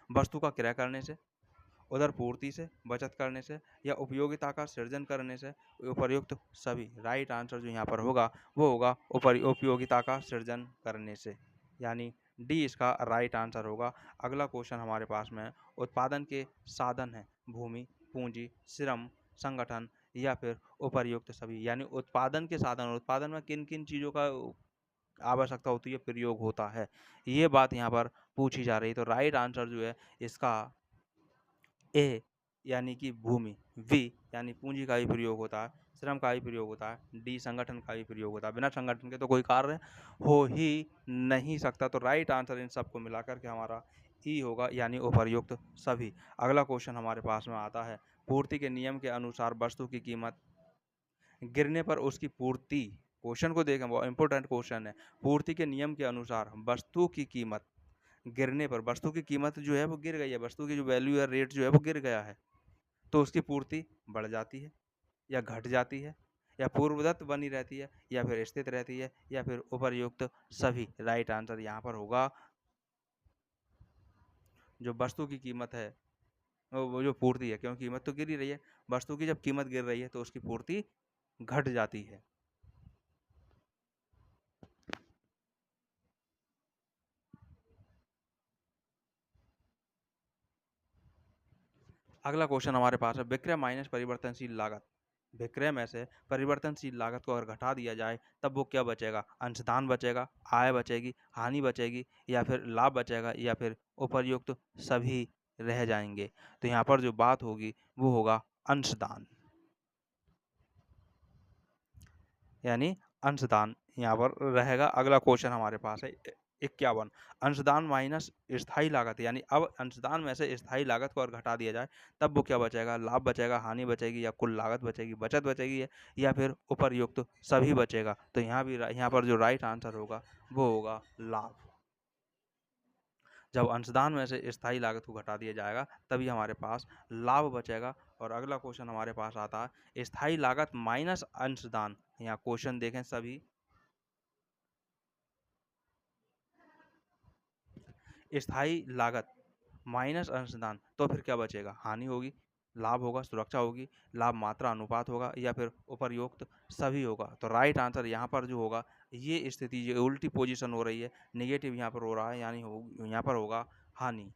वस्तु का क्रय करने से, उधर पूर्ति से, बचत करने से, या उपयोगिता का सृजन करने से, उपर्युक्त सभी। राइट आंसर जो यहाँ पर होगा वो होगा उपयोगिता का सृजन करने से, यानी डी इसका राइट आंसर होगा। अगला क्वेश्चन हमारे पास में है उत्पादन के साधन है भूमि, पूंजी, श्रम, संगठन, या फिर उपर्युक्त सभी। यानी उत्पादन के साधन, उत्पादन में किन किन चीज़ों का आवश्यकता होती है, प्रयोग होता है, ये बात यहाँ पर पूछी जा रही है। तो राइट आंसर जो है इसका ए यानी कि भूमि, वी यानी पूंजी का भी प्रयोग होता है, श्रम का भी प्रयोग होता है, डी संगठन का भी प्रयोग होता है। बिना संगठन के तो कोई कार्य हो ही नहीं सकता। तो राइट आंसर इन सबको मिलाकर के हमारा ई होगा, यानी उपर्युक्त सभी। अगला क्वेश्चन हमारे पास में आता है पूर्ति के नियम के अनुसार वस्तु की कीमत गिरने पर उसकी पूर्ति, क्वेश्चन को देखें, वो इंपॉर्टेंट क्वेश्चन है। पूर्ति के नियम के अनुसार वस्तु की कीमत गिरने पर वस्तु की कीमत जो है वो गिर गई है, वस्तु की जो वैल्यू या रेट जो है वो गिर गया है, तो उसकी पूर्ति बढ़ जाती है या घट जाती है या पूर्वदत्त बनी रहती है या फिर स्थित रहती है या फिर उपर्युक्त सभी। राइट आंसर यहाँ पर होगा जो वस्तु की कीमत है वो जो पूर्ति है, क्योंकि कीमत तो गिर ही रही है, वस्तु की जब कीमत गिर रही है तो उसकी पूर्ति घट जाती है। अगला क्वेश्चन हमारे पास है विक्रय माइनस परिवर्तनशील लागत। विक्रय में से परिवर्तनशील लागत को अगर घटा दिया जाए तब वो क्या बचेगा? अंशदान बचेगा, आय बचेगी, हानि बचेगी या फिर लाभ बचेगा या फिर उपर्युक्त सभी रह जाएंगे। तो यहाँ पर जो बात होगी वो होगा अंशदान, यानी अंशदान यहाँ पर रहेगा। अगला क्वेश्चन हमारे पास है 51, अंशदान माइनस स्थायी लागत, यानी अब अंशदान में से स्थायी लागत को और घटा दिया जाए तब वो क्या बचेगा? लाभ बचेगा, हानि बचेगी या कुल लागत बचेगी, बचत बचेगी या फिर उपर्युक्त सभी बचेगा। तो यहाँ पर जो राइट आंसर होगा वो होगा लाभ। जब अंशदान में से स्थायी लागत को घटा दिया जाएगा तभी हमारे पास लाभ बचेगा। और अगला क्वेश्चन हमारे पास आता है स्थायी लागत माइनस अंशदान। यहाँ क्वेश्चन देखें सभी, स्थायी लागत माइनस अंशदान तो फिर क्या बचेगा? हानि होगी, लाभ होगा, सुरक्षा होगी, लाभ मात्रा अनुपात होगा या फिर उपर्युक्त सभी होगा। तो राइट आंसर यहाँ पर जो होगा, ये स्थिति जो उल्टी पोजीशन हो रही है, नेगेटिव यहाँ पर हो रहा है, यानी यहाँ पर होगा हानि।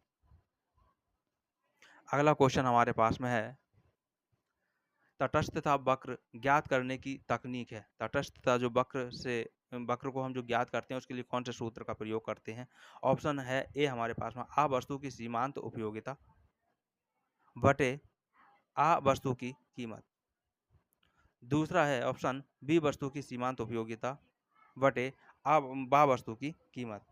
अगला क्वेश्चन हमारे पास में है तटस्थता वक्र ज्ञात करने की तकनीक है। तटस्थता जो वक्र को हम जो ज्ञात करते हैं उसके लिए कौन से सूत्र का प्रयोग करते हैं? ऑप्शन है ए हमारे पास में आ वस्तु की सीमांत उपयोगिता बटे आ वस्तु की कीमत। दूसरा है ऑप्शन बी वस्तु की सीमांत उपयोगिता बटे आ बा वस्तु की कीमत।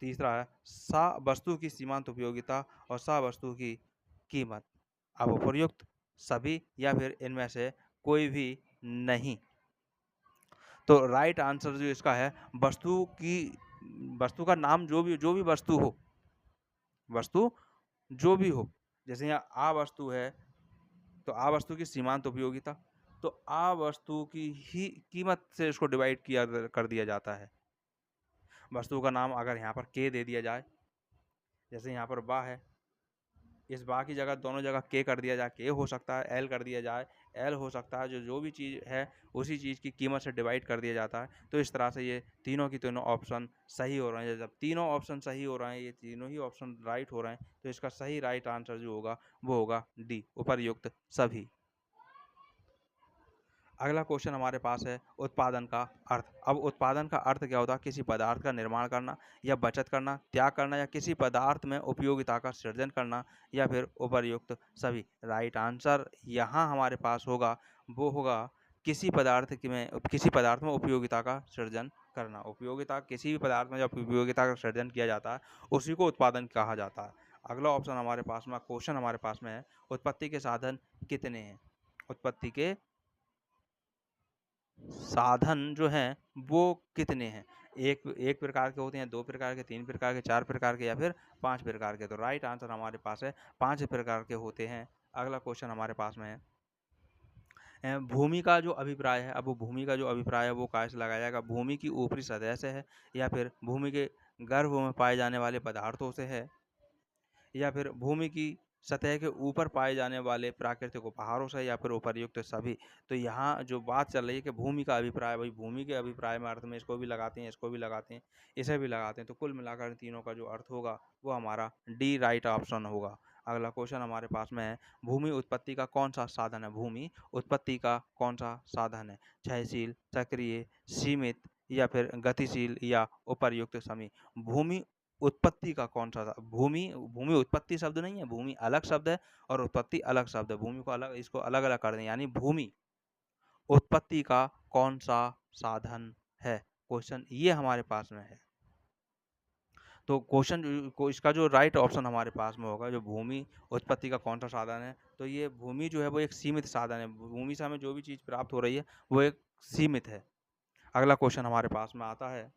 तीसरा है सा वस्तु की सीमांत उपयोगिता और सा वस्तु की कीमत। अब उपयुक्त सभी या फिर इनमें से कोई भी नहीं। तो राइट आंसर जो इसका है वस्तु का नाम जो भी वस्तु हो, वस्तु जो भी हो, जैसे यहाँ आ वस्तु है तो आ वस्तु की सीमांत उपयोगिता, तो आ वस्तु की ही कीमत से इसको डिवाइड कर दिया जाता है। वस्तु का नाम अगर यहाँ पर के दे दिया जाए, जैसे यहाँ पर बा है, इस बा की जगह दोनों जगह के कर दिया जाए, के हो सकता है, एल कर दिया जाए, एल हो सकता है, जो भी चीज़ है उसी चीज़ की कीमत से डिवाइड कर दिया जाता है। तो इस तरह से ये तीनों की तीनों ऑप्शन सही हो रहे हैं। जब तीनों ऑप्शन सही हो रहे हैं, ये तीनों ही ऑप्शन राइट हो रहे हैं, तो इसका सही राइट आंसर जो होगा वो होगा डी उपर्युक्त सभी। अगला क्वेश्चन हमारे पास है उत्पादन का अर्थ। अब उत्पादन का अर्थ क्या होता है? किसी पदार्थ का निर्माण करना या बचत करना, त्याग करना या किसी पदार्थ में उपयोगिता का सृजन करना या फिर उपर्युक्त सभी। राइट आंसर यहाँ हमारे पास होगा वो होगा किसी पदार्थ में उपयोगिता का सृजन करना। उपयोगिता किसी भी पदार्थ में जब उपयोगिता का सृजन किया जाता है उसी को उत्पादन कहा जाता है। अगला ऑप्शन हमारे पास में क्वेश्चन हमारे पास में है उत्पत्ति के साधन कितने हैं? उत्पत्ति के साधन जो हैं वो कितने हैं? एक प्रकार के होते हैं, 2 प्रकार के, 3 प्रकार के, 4 प्रकार के या फिर 5 प्रकार के। तो राइट आंसर हमारे पास है 5 प्रकार के होते हैं। अगला क्वेश्चन हमारे पास में है भूमि का जो अभिप्राय है। अब वो भूमि का जो अभिप्राय है वो काय से लगाया जाएगा? भूमि की ऊपरी सतह से है या फिर भूमि के गर्भ में पाए जाने वाले पदार्थों से है या फिर भूमि की सतह के ऊपर पाए जाने वाले प्राकृतिक उपहारों से या फिर उपर्युक्त सभी। तो यहाँ जो बात चल रही है कि भूमि का अभिप्राय, भाई भूमि के अभिप्राय में अर्थ में इसको भी लगाते हैं, इसको भी लगाते हैं, इसे भी लगाते हैं, तो कुल मिलाकर तीनों का जो अर्थ होगा वो हमारा डी राइट ऑप्शन होगा। अगला क्वेश्चन हमारे पास में है भूमि उत्पत्ति का कौन सा साधन है? भूमि उत्पत्ति का कौन सा साधन है? क्षयशील, सक्रिय, सीमित या फिर गतिशील या उपर्युक्त सभी। भूमि उत्पत्ति का कौन सा था? भूमि भूमि उत्पत्ति शब्द नहीं है, भूमि अलग शब्द है और उत्पत्ति अलग शब्द है। भूमि को अलग, इसको अलग अलग कर दें, यानी भूमि उत्पत्ति का कौन सा साधन है? क्वेश्चन ये हमारे पास में है। तो क्वेश्चन को इसका जो राइट ऑप्शन हमारे पास में होगा, जो भूमि उत्पत्ति का कौन सा साधन है, तो ये भूमि जो है वो एक सीमित साधन है। भूमि से हमें जो भी चीज़ प्राप्त हो रही है वो एक सीमित है। अगला क्वेश्चन हमारे पास में आता है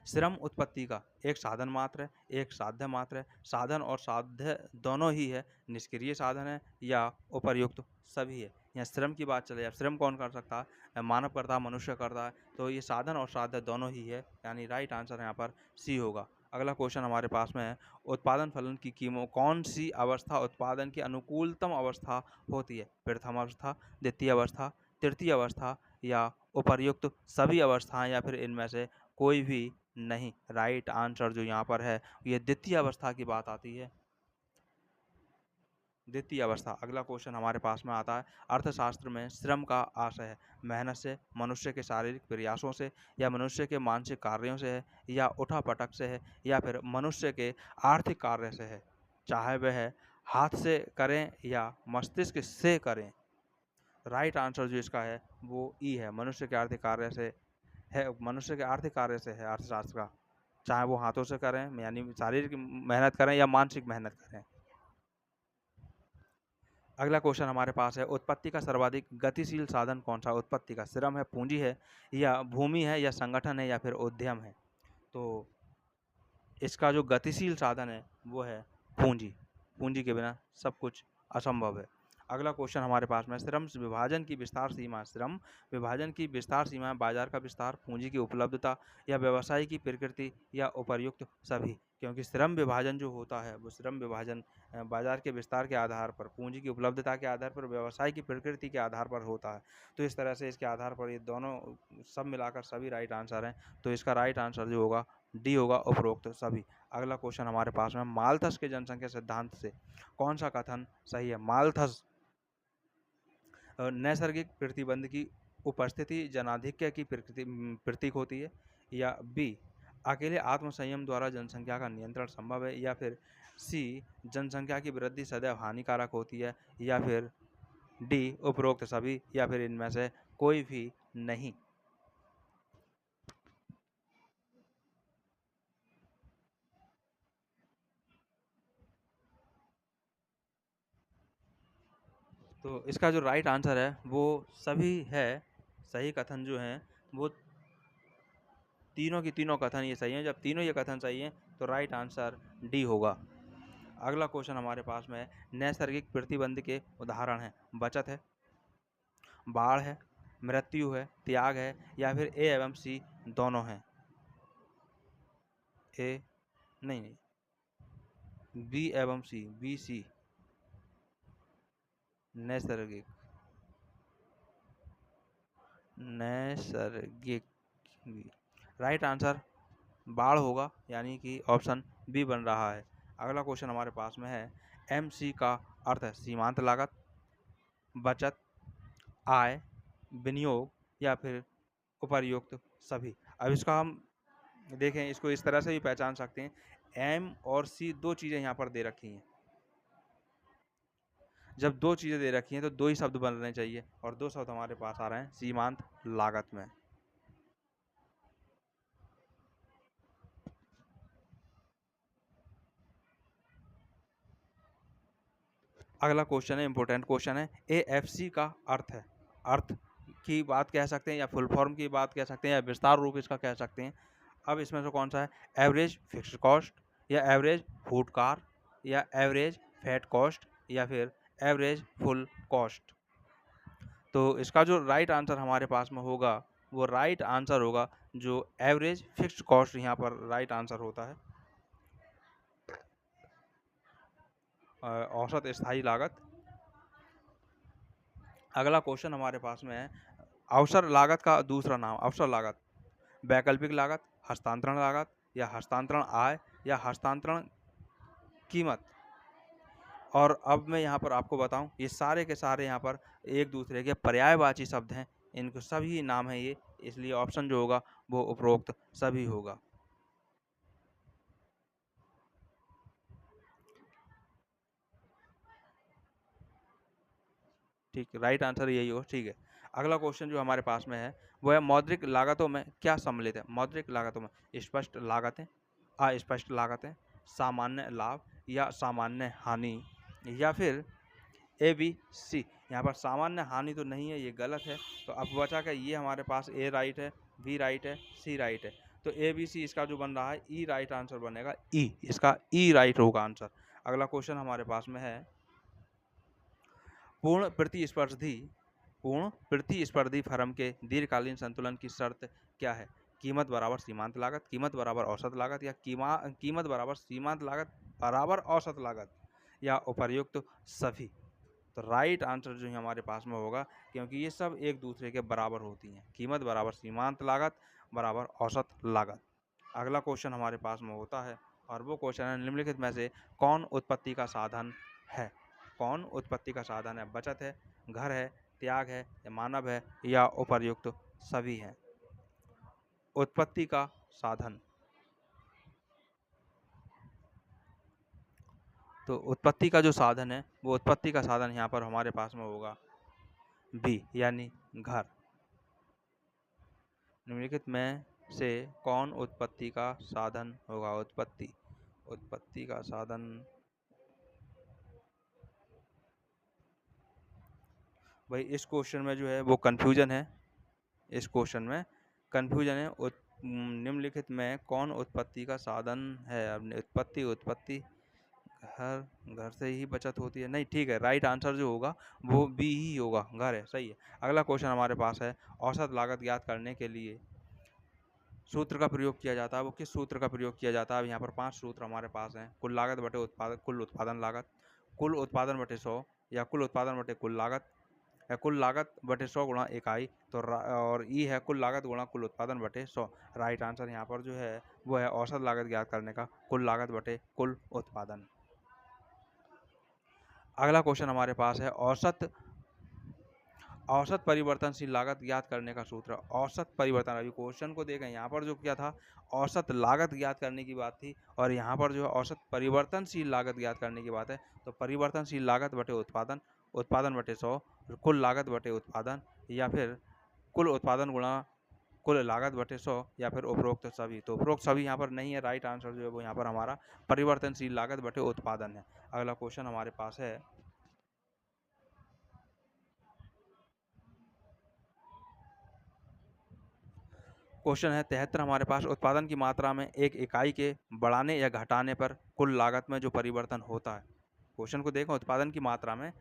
श्रम उत्पत्ति का एक साधन मात्र है, एक साध्य मात्र है। साधन और साध्य दोनों ही है, निष्क्रिय साधन है या उपर्युक्त सभी है। यहाँ श्रम की बात चले, अब श्रम कौन कर सकता है? मानव करता है, मनुष्य करता है। तो ये साधन और साध्य दोनों ही है, यानी राइट आंसर यहाँ पर सी होगा। अगला क्वेश्चन हमारे पास में है, उत्पादन फलन की कीमत कौन सी अवस्था उत्पादन की अनुकूलतम अवस्था होती है? प्रथम अवस्था, द्वितीय अवस्था, तृतीय अवस्था या उपर्युक्त सभी अवस्थाएं या फिर इनमें से कोई भी नहीं। राइट आंसर जो यहाँ पर है ये द्वितीय अवस्था की बात आती है, द्वितीय अवस्था। अगला क्वेश्चन हमारे पास में आता है, अर्थशास्त्र में श्रम का आशय है मेहनत से, मनुष्य के शारीरिक प्रयासों से या मनुष्य के मानसिक कार्यों से है या उठापटक से है या फिर मनुष्य के आर्थिक कार्य से है, चाहे वह हाथ से करें या मस्तिष्क से करें। राइट आंसर जो इसका है वो ई है, मनुष्य के आर्थिक कार्य से है, मनुष्य के आर्थिक कार्य से है अर्थशास्त्र का, चाहे वो हाथों से करें यानी शारीरिक मेहनत करें या मानसिक मेहनत करें। अगला क्वेश्चन हमारे पास है, उत्पत्ति का सर्वाधिक गतिशील साधन कौन सा? उत्पत्ति का श्रम है, पूंजी है या भूमि है या संगठन है या फिर उद्यम है? तो इसका जो गतिशील साधन है वो है पूंजी। पूंजी के बिना सब कुछ असंभव है। अगला क्वेश्चन हमारे पास में, श्रम विभाजन की विस्तार सीमा। श्रम विभाजन की विस्तार सीमा, बाजार का विस्तार, पूंजी की उपलब्धता या व्यवसाय की प्रकृति या उपर्युक्त सभी। क्योंकि श्रम विभाजन जो होता है वो श्रम विभाजन बाजार के विस्तार के आधार पर, पूंजी की उपलब्धता के आधार पर, व्यवसाय की प्रकृति के आधार पर होता है। तो इस तरह से इसके आधार पर ये दोनों सब मिलाकर सभी राइट आंसर हैं। तो इसका राइट आंसर जो होगा डी होगा, उपरोक्त सभी। अगला क्वेश्चन हमारे पास में, मालथस के जनसंख्या सिद्धांत से कौन सा कथन सही है? मालथस नैसर्गिक प्रतिबंध की उपस्थिति जनाधिक्य की प्रतीक होती है, या बी अकेले आत्मसंयम द्वारा जनसंख्या का नियंत्रण संभव है, या फिर सी जनसंख्या की वृद्धि सदैव हानिकारक होती है, या फिर डी उपरोक्त सभी, या फिर इनमें से कोई भी नहीं। तो इसका जो राइट आंसर है वो सभी है। सही कथन जो हैं वो तीनों की तीनों कथन ये सही हैं। जब तीनों ये कथन सही हैं तो राइट आंसर डी होगा। अगला क्वेश्चन हमारे पास में है, नैसर्गिक प्रतिबंध के उदाहरण हैं। बचत है, बाढ़ है, मृत्यु है, त्याग है या फिर ए एवं सी दोनों हैं? ए नहीं नहीं, बी एवं सी, बी सी। नैसर्गिक, नैसर्गिक राइट आंसर बाढ़ होगा, यानी कि ऑप्शन बी बन रहा है। अगला क्वेश्चन हमारे पास में है, एम सी का अर्थ है सीमांत लागत, बचत, आय, विनियोग या फिर उपर्युक्त सभी। अब इसका हम देखें, इसको इस तरह से भी पहचान सकते हैं, एम और सी दो चीज़ें यहाँ पर दे रखी हैं। जब दो चीज़ें दे रखी हैं तो दो ही शब्द बनने चाहिए, और दो शब्द हमारे पास आ रहे हैं सीमांत लागत में। अगला क्वेश्चन है, इंपॉर्टेंट क्वेश्चन है, एएफसी का अर्थ है, अर्थ की बात कह सकते हैं या फुल फॉर्म की बात कह सकते हैं या विस्तार रूप इसका कह सकते हैं। अब इसमें से कौन सा है? एवरेज फिक्स्ड कॉस्ट या एवरेज फूड कार या एवरेज फैट कॉस्ट या फिर एवरेज फुल कॉस्ट? तो इसका जो राइट आंसर हमारे पास में होगा वो राइट आंसर होगा जो एवरेज फिक्स्ड कॉस्ट यहाँ पर राइट आंसर होता है, औसत स्थायी लागत। अगला क्वेश्चन हमारे पास में है, अवसर लागत का दूसरा नाम। अवसर लागत, वैकल्पिक लागत, हस्तांतरण लागत या हस्तांतरण आय या हस्तांतरण कीमत। और अब मैं यहाँ पर आपको बताऊं, ये सारे के सारे यहाँ पर एक दूसरे के पर्यायवाची शब्द हैं, इनको सभी नाम है ये, इसलिए ऑप्शन जो होगा वो उपरोक्त सभी होगा। ठीक, राइट आंसर यही हो। ठीक है, अगला क्वेश्चन जो हमारे पास में है वो है, मौद्रिक लागतों में क्या सम्मिलित है? मौद्रिक लागतों में स्पष्ट लागतें, अस्पष्ट लागतें, सामान्य लाभ या सामान्य हानि, या फिर ए बी सी। यहाँ पर सामान्य हानि तो नहीं है, ये गलत है। तो अब बचा क्या? ये हमारे पास ए राइट है, बी राइट है, सी राइट है। तो ए बी सी इसका जो बन रहा है ई राइट आंसर बनेगा, ई, इसका ई राइट होगा आंसर। अगला क्वेश्चन हमारे पास में है, पूर्ण प्रतिस्पर्धी फर्म के दीर्घकालीन संतुलन की शर्त क्या है? कीमत बराबर सीमांत लागत, कीमत बराबर औसत लागत, या कीमत बराबर सीमांत लागत बराबर औसत लागत, या उपर्युक्त सभी। तो राइट आंसर जो है हमारे पास में होगा, क्योंकि ये सब एक दूसरे के बराबर होती हैं। कीमत बराबर सीमांत लागत बराबर औसत लागत। अगला क्वेश्चन हमारे पास में होता है, और वो क्वेश्चन है, निम्नलिखित में से कौन उत्पत्ति का साधन है? कौन उत्पत्ति का साधन है? बचत है, घर है, त्याग है, या मानव है, या उपर्युक्त सभी है। उत्पत्ति का साधन, तो उत्पत्ति का जो साधन है, वो उत्पत्ति का साधन यहाँ पर हमारे पास में होगा बी, यानी घर। निम्नलिखित में से कौन उत्पत्ति का साधन होगा? उत्पत्ति का साधन, भाई इस क्वेश्चन में जो है वो कंफ्यूजन है। इस क्वेश्चन में कंफ्यूजन है। निम्नलिखित में कौन उत्पत्ति का साधन है? अब उत्पत्ति घर से ही बचत होती है, नहीं, ठीक है, राइट आंसर जो होगा वो बी ही होगा, घर है, सही है। अगला क्वेश्चन हमारे पास है, औसत लागत ज्ञात करने के लिए सूत्र का प्रयोग किया जाता है, वो किस सूत्र का प्रयोग किया जाता है? अब यहाँ पर 5 सूत्र हमारे पास हैं। कुल लागत बटे कुल उत्पादन लागत, कुल उत्पादन बटे 100, या कुल उत्पादन बटे कुल लागत, या कुल लागत बटे 100 गुणा इकाई, तो और ई है कुल लागत गुणा कुल उत्पादन बटे 100। राइट आंसर यहाँ पर जो है वो है औसत लागत ज्ञात करने का कुल लागत बटे कुल उत्पादन। अगला क्वेश्चन हमारे पास है, औसत परिवर्तनशील लागत ज्ञात करने का सूत्र। औसत परिवर्तन, अभी क्वेश्चन को देखें, यहाँ पर जो क्या था, औसत लागत ज्ञात करने की बात थी, और यहाँ पर जो है औसत परिवर्तनशील लागत ज्ञात करने की बात है। तो परिवर्तनशील लागत बटे उत्पादन, उत्पादन बटे 100, कुल लागत बटे उत्पादन, या फिर कुल उत्पादन गुणा कुल लागत बटे 100, या फिर उपरोक्त सभी। तो उपरोक्त सभी यहाँ पर नहीं है, राइट आंसर जो है वो यहाँ पर हमारा परिवर्तनशील लागत बटे उत्पादन है। अगला क्वेश्चन हमारे पास है, क्वेश्चन है 73 हमारे पास, उत्पादन की मात्रा में एक इकाई के बढ़ाने या घटाने पर कुल लागत में जो परिवर्तन होता है। क्वेश्चन को देखो, उत्पादन की मात्रा में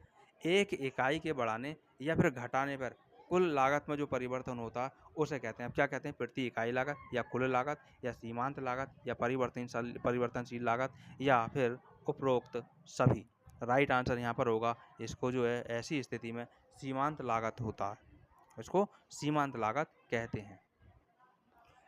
एक इकाई के बढ़ाने या फिर घटाने पर कुल लागत में जो परिवर्तन होता है उसे कहते हैं, अब क्या कहते हैं, प्रति इकाई लागत, या कुल लागत, या सीमांत लागत, या परिवर्तनशील लागत, या फिर उपरोक्त सभी। राइट आंसर यहाँ पर होगा, इसको जो है ऐसी स्थिति में सीमांत लागत होता है, इसको सीमांत लागत कहते हैं।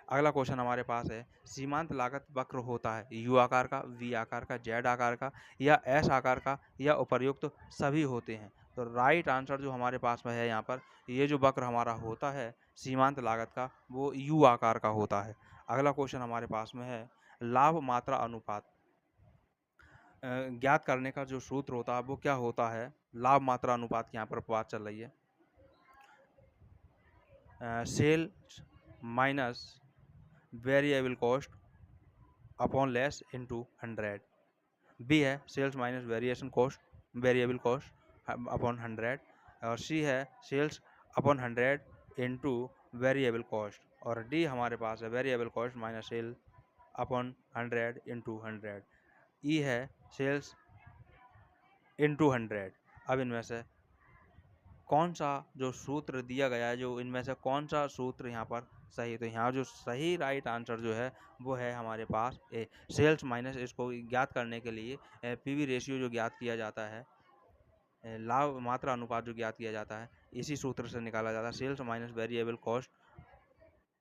अगला क्वेश्चन हमारे पास है, सीमांत लागत वक्र होता है यू आकार का, वी आकार का, जेड आकार का, या एस आकार का, या उपर्युक्त सभी होते हैं। तो राइट आंसर जो हमारे पास में है यहाँ पर, ये जो वक्र हमारा होता है सीमांत लागत का, वो यू आकार का होता है। अगला क्वेश्चन हमारे पास में है, लाभ मात्रा अनुपात ज्ञात करने का जो सूत्र होता है वो क्या होता है? लाभ मात्रा अनुपात की यहाँ पर बात चल रही है। Sale minus variable cost upon less into 100। B है sales minus variable cost upon 100, और सी है sales upon 100 into variable cost, और डी हमारे पास है variable cost minus sale upon 100 into 100। E है सेल्स इंटू 100। अब इनमें से कौन सा जो सूत्र दिया गया है, जो इनमें से कौन सा सूत्र यहाँ पर सही है? तो यहाँ जो सही राइट आंसर जो है वो है हमारे पास ए, सेल्स माइनस, इसको ज्ञात करने के लिए पीवी रेशियो जो ज्ञात किया जाता है, लाभ मात्रा अनुपात जो ज्ञात किया जाता है, इसी सूत्र से निकाला जाता है, sales minus variable cost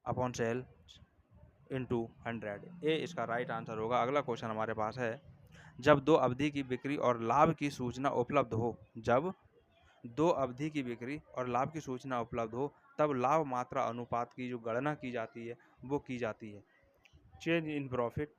upon sale into 100। A इसका राइट आंसर होगा। अगला क्वेश्चन हमारे पास है, जब दो अवधि की बिक्री और लाभ की सूचना उपलब्ध हो, जब दो अवधि की बिक्री और लाभ की सूचना उपलब्ध हो, तब लाभ मात्रा अनुपात की जो गणना की जाती है वो की जाती है change in profit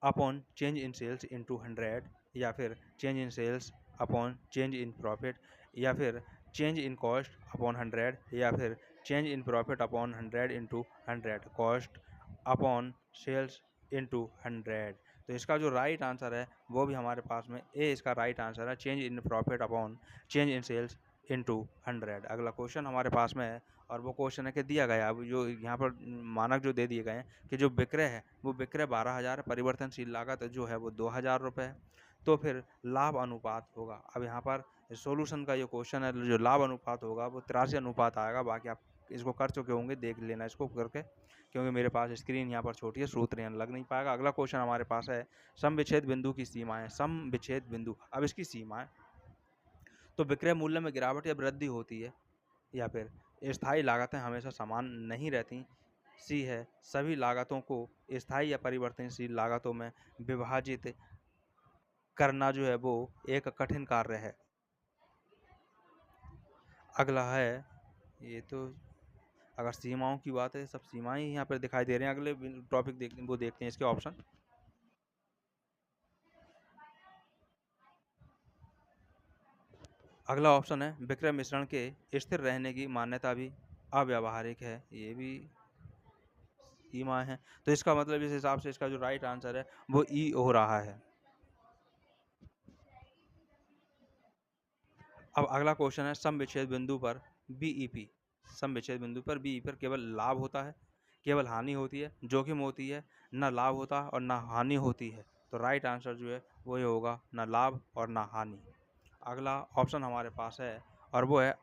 upon change in sales into 100, या फिर change in sales upon change in profit, या फिर चेंज इन कॉस्ट अपॉन 100, या फिर change in profit upon 100 into 100 cost upon sales into 100। तो इसका जो राइट आंसर है वो भी हमारे पास में ए इसका राइट आंसर है, change in profit upon change in sales into 100। अगला क्वेश्चन हमारे पास में है और वो क्वेश्चन है कि दिया गया, अब जो यहाँ पर मानक जो दे दिए गए हैं कि जो विक्रय है वो विक्रय 12,000 है, परिवर्तनशील लागत जो है वो 2,000 रुपये है, तो फिर लाभ अनुपात होगा। अब यहाँ पर सॉल्यूशन का जो क्वेश्चन है, जो लाभ अनुपात होगा वो 83 अनुपात आएगा। बाकी आप इसको कर चुके होंगे, देख लेना इसको करके, क्योंकि मेरे पास स्क्रीन यहाँ पर छोटी है, सूत्र यहाँ लग नहीं पाएगा। अगला क्वेश्चन हमारे पास है सम विच्छेद बिंदु की सीमाएं। सम विच्छेद बिंदु, अब इसकी सीमाएं, तो विक्रय मूल्य में गिरावट या वृद्धि होती है, या फिर स्थायी लागतें हमेशा समान नहीं रहती। सी है सभी लागतों को स्थायी या परिवर्तनशील लागतों में विभाजित करना जो है वो एक कठिन कार्य है। अगला है, ये तो अगर सीमाओं की बात है, सब सीमाएं ही यहाँ पर दिखाई दे रहे हैं। अगले टॉपिक देखते हैं इसके ऑप्शन। अगला ऑप्शन है विक्रय मिश्रण के स्थिर रहने की मान्यता भी अव्यावहारिक है। ये भी सीमा है, तो इसका मतलब इस हिसाब से इसका जो राइट आंसर है वो ई हो रहा है। अब अगला क्वेश्चन है सम विच्छेद बिंदु पर बीईपी। सम विच्छेद बिंदु पर बीईपी पर केवल लाभ होता है, केवल हानि होती है, जोखिम होती है, ना लाभ होता और ना हानि होती है। तो राइट आंसर जो है वो ये होगा, ना लाभ और ना हानि। अगला ऑप्शन हमारे पास है और वो है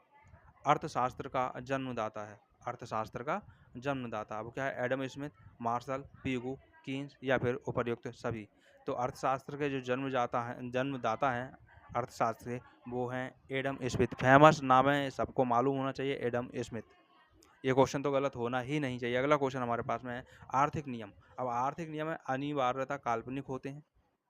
अर्थशास्त्र का जन्मदाता है। अर्थशास्त्र का जन्मदाता वो क्या है? Adam Smith, Marshall, Pigou, Keynes या फिर उपर्युक्त सभी। तो अर्थशास्त्र के जो जन्मदाता हैं अर्थशास्त्र के, वो हैं एडम स्मिथ। फेमस नाम है, सबको मालूम होना चाहिए, एडम स्मिथ। ये क्वेश्चन तो गलत होना ही नहीं चाहिए। अगला क्वेश्चन हमारे पास में है आर्थिक नियम। अब आर्थिक नियम है अनिवार्यता काल्पनिक होते हैं।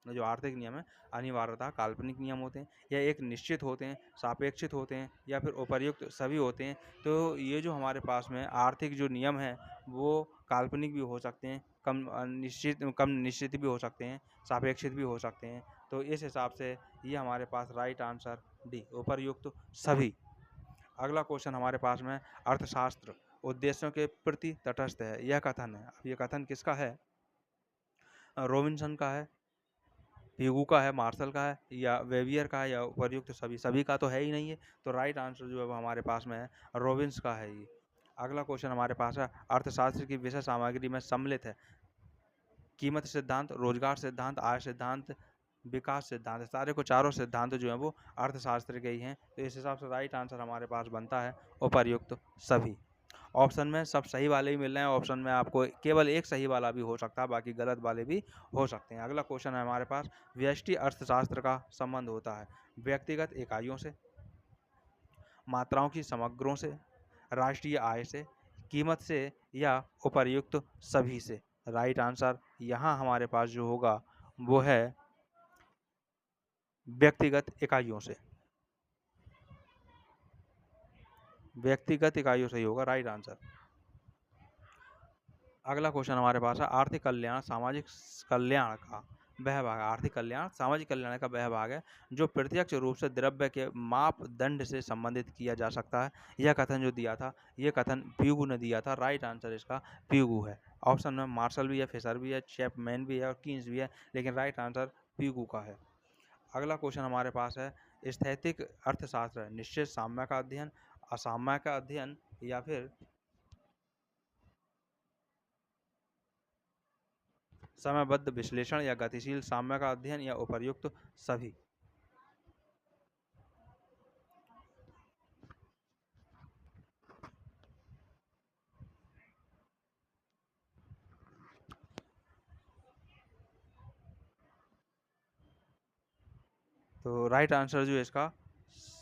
जो आर्थिक नियम है अनिवार्यता काल्पनिक नियम होते हैं, या एक निश्चित होते हैं, सापेक्षित होते हैं, या फिर उपर्युक्त सभी होते हैं। तो ये जो हमारे पास में आर्थिक जो नियम है वो काल्पनिक भी हो सकते हैं, कम निश्चित भी हो सकते हैं, सापेक्षित भी हो सकते हैं। तो इस हिसाब से ये हमारे पास राइट आंसर डी, उपर्युक्त सभी। अगला क्वेश्चन हमारे पास में अर्थशास्त्र उद्देश्यों के प्रति तटस्थ है, यह कथन है। अब ये कथन किसका है? रॉबिन्सन का है, पीगू का है, मार्शल का है, या वेवियर का है, या उपर्युक्त सभी। सभी का तो है ही नहीं है, तो राइट आंसर जो है वो हमारे पास में है रॉबिन्स का है ये। अगला क्वेश्चन हमारे पास है अर्थशास्त्र की विषय सामग्री में सम्मिलित है कीमत सिद्धांत, रोजगार सिद्धांत, आय सिद्धांत, विकास सिद्धांत। सारे को चारों सिद्धांत जो हैं वो अर्थशास्त्र के ही हैं। तो इस हिसाब से राइट आंसर हमारे पास बनता है उपर्युक्त सभी। ऑप्शन में सब सही वाले ही मिल रहे हैं। ऑप्शन में आपको केवल एक सही वाला भी हो सकता है, बाकी गलत वाले भी हो सकते हैं। अगला क्वेश्चन है हमारे पास व्यष्टि अर्थशास्त्र का संबंध होता है व्यक्तिगत इकाइयों से, मात्राओं की समग्रों से, राष्ट्रीय आय से, कीमत से, या उपर्युक्त सभी से। राइट आंसर यहाँ हमारे पास जो होगा वो है व्यक्तिगत इकाइयों से। व्यक्तिगत इकाइयों से ही होगा राइट आंसर। अगला क्वेश्चन हमारे पास है आर्थिक कल्याण सामाजिक कल्याण का वह भाग है। आर्थिक कल्याण सामाजिक कल्याण का वह भाग है जो प्रत्यक्ष रूप से द्रव्य के मापदंड से संबंधित किया जा सकता है। यह कथन जो दिया था, ये कथन पीगू ने दिया था। राइट आंसर इसका पीगू है। ऑप्शन में मार्शल भी है, फिशर भी है, चैपमैन भी है और कीन्स भी है, लेकिन राइट आंसर पीगू का है। अगला क्वेश्चन हमारे पास है स्थैतिक अर्थशास्त्र निश्चित साम्य का अध्ययन, असाम्य का अध्ययन, या फिर समयबद्ध विश्लेषण, या गतिशील साम्य का अध्ययन, या उपर्युक्त सभी। तो राइट आंसर जो है इसका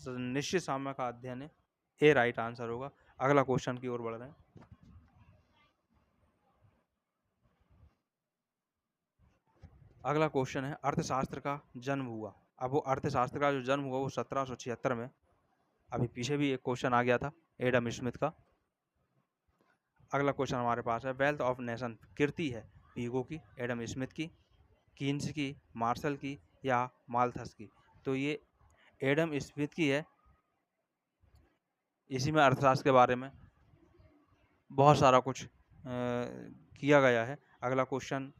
निश्चित साम्य का अध्ययन है, ए राइट आंसर होगा। अगला क्वेश्चन की ओर बढ़ रहे हैं। अगला क्वेश्चन है अर्थशास्त्र का जन्म हुआ। अब वो अर्थशास्त्र का जो जन्म हुआ वो 1776 में। अभी पीछे भी एक क्वेश्चन आ गया था एडम स्मिथ का। अगला क्वेश्चन हमारे पास है वेल्थ ऑफ नेशन कीर्ति है पीगो की, एडम स्मिथ की, कीन्स की, मार्शल की, या माल्थस की। तो ये एडम स्मिथ की है। इसी में अर्थशास्त्र के बारे में बहुत सारा कुछ किया गया है। अगला क्वेश्चन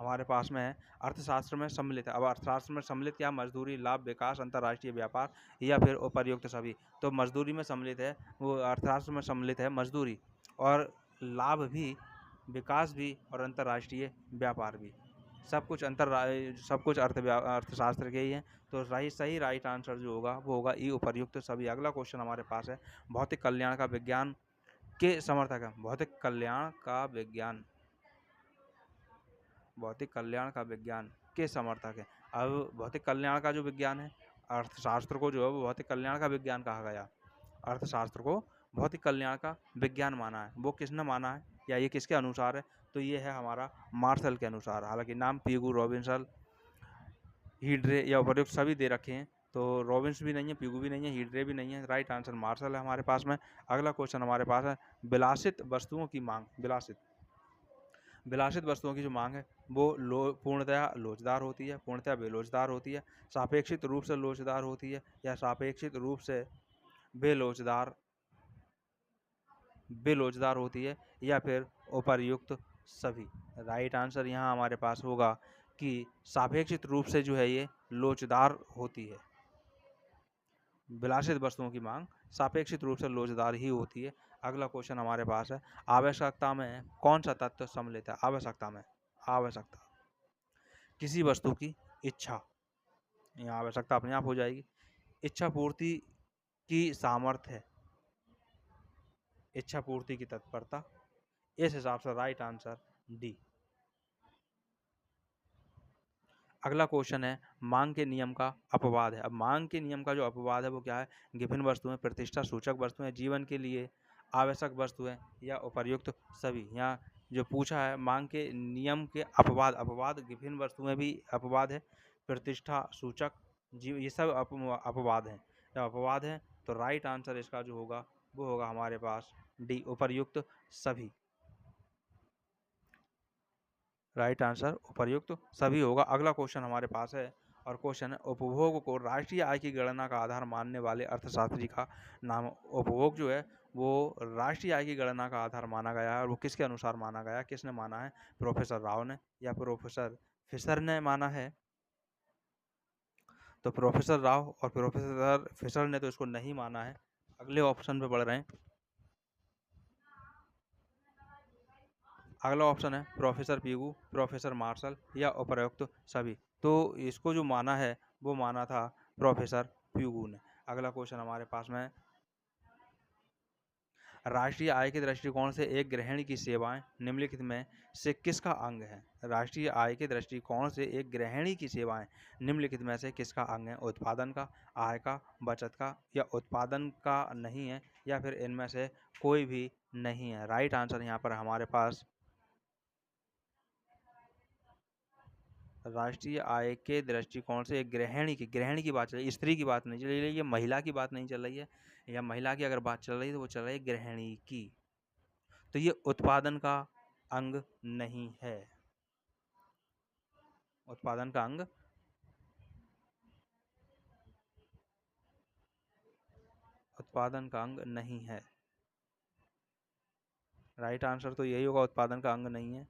हमारे पास में है अर्थशास्त्र में सम्मिलित है। अब अर्थशास्त्र में सम्मिलित क्या? मजदूरी, लाभ, विकास, अंतर्राष्ट्रीय व्यापार या फिर उपर्युक्त सभी। तो मजदूरी में सम्मिलित है, वो अर्थशास्त्र में सम्मिलित है मजदूरी, और लाभ भी, विकास भी और अंतर्राष्ट्रीय व्यापार भी। सब कुछ अर्थशास्त्र के ही हैं। तो सही राइट आंसर जो होगा वो होगा ई, उपर्युक्त सभी। अगला क्वेश्चन हमारे पास है, भौतिक कल्याण का विज्ञान के समर्थक है। भौतिक कल्याण का विज्ञान के समर्थक है। अब भौतिक कल्याण का जो विज्ञान है, अर्थशास्त्र को जो है वो भौतिक कल्याण का विज्ञान कहा गया। अर्थशास्त्र को भौतिक कल्याण का विज्ञान माना है। वो किसने माना है या ये किसके अनुसार है? तो ये है हमारा मार्शल के अनुसार। हालांकि नाम पिगू, रॉबिन्सन, हीड्रे या उपर्युक्त सभी दे रखे हैं, तो रॉबिन्स भी नहीं है, पिगू भी नहीं है, हीड्रे भी नहीं है। राइट आंसर मार्शल है हमारे पास में। अगला क्वेश्चन हमारे पास है, विलासित वस्तुओं की मांग। विलासित वस्तुओं की जो मांग है वो पूर्णतया लोचदार होती है, पूर्णतया बेलोचदार होती है, सापेक्षित रूप से लोचदार होती है या सापेक्षित रूप से बेलोचदार होती है या फिर उपर्युक्त सभी। राइट आंसर यहाँ हमारे पास होगा कि सापेक्षित रूप से जो है ये लोचदार होती है। विलासित वस्तुओं की मांग सापेक्षित रूप से लोचदार ही होती है। अगला क्वेश्चन हमारे पास है, आवश्यकता में कौन सा तत्व सम्मिलित है? आवश्यकता किसी वस्तु की इच्छा, यहाँ आवश्यकता अपने आप हो जाएगी। इच्छा पूर्ति की सामर्थ्य, इच्छा पूर्ति की तत्परता, इस हिसाब से राइट आंसर डी। अगला क्वेश्चन है, मांग के नियम का अपवाद है। अब मांग के नियम का जो अपवाद है वो क्या है? विभिन्न वस्तुएं, प्रतिष्ठा सूचक वस्तुएं, जीवन के लिए आवश्यक वस्तुएं या उपर्युक्त सभी। यहाँ जो पूछा है मांग के नियम के अपवाद विभिन्न वस्तुएं भी अपवाद है, प्रतिष्ठा सूचक जीव, ये सब अपवाद हैं। जब अपवाद है तो राइट आंसर इसका जो होगा वो होगा हमारे पास डी, उपर्युक्त सभी। राइट आंसर उपर्युक्त सभी होगा। अगला क्वेश्चन हमारे पास है और क्वेश्चन है, उपभोग को राष्ट्रीय आय की गणना का आधार मानने वाले अर्थशास्त्री का नाम। उपभोग जो है वो राष्ट्रीय आय की गणना का आधार माना गया है, और वो किसके अनुसार माना गया है? किसने माना है? प्रोफेसर राव ने या प्रोफेसर फिशर ने माना है? तो प्रोफेसर राव और प्रोफेसर फिशर ने तो इसको नहीं माना है। अगले ऑप्शन पे बढ़ रहे हैं। अगला ऑप्शन है प्रोफेसर पीगू, प्रोफेसर मार्शल या उपर्युक्त सभी। तो इसको जो माना है वो माना था प्रोफेसर पीगू ने। अगला क्वेश्चन हमारे पास में, राष्ट्रीय आय के दृष्टिकोण से एक गृहिणी की सेवाएं निम्नलिखित में से किसका अंग है? राष्ट्रीय आय के दृष्टिकोण से एक गृहिणी की सेवाएं निम्नलिखित में से किसका अंग है? उत्पादन का, आय का, बचत का या उत्पादन का नहीं है या फिर इनमें से कोई भी नहीं है। राइट आंसर यहाँ पर हमारे पास राष्ट्रीय आय के दृष्टिकोण से एक गृहिणी की बात चल रही है, स्त्री की बात नहीं चल रही है, ये महिला की बात नहीं चल रही है। या महिला की अगर बात चल रही है तो वो चल रही है गृहिणी की। तो ये उत्पादन का अंग नहीं है। उत्पादन का अंग नहीं है। राइट आंसर तो यही होगा, उत्पादन का अंग नहीं है।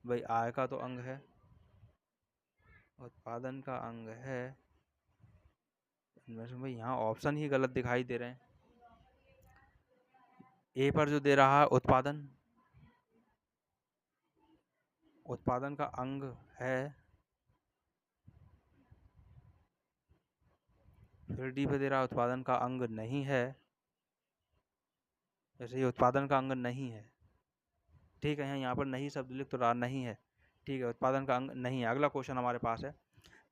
भाई आय का तो अंग है, उत्पादन का अंग है। इनमें से भाई यहाँ ऑप्शन ही गलत दिखाई दे रहे हैं। ए पर जो दे रहा है उत्पादन का अंग है, फिर डी पे दे रहा है उत्पादन का अंग नहीं है। जैसे ये उत्पादन का अंग नहीं है, ठीक है, यहाँ पर नहीं शब्द लिख तो रहा नहीं है, ठीक है, उत्पादन का अंग नहीं है। अगला क्वेश्चन हमारे पास है,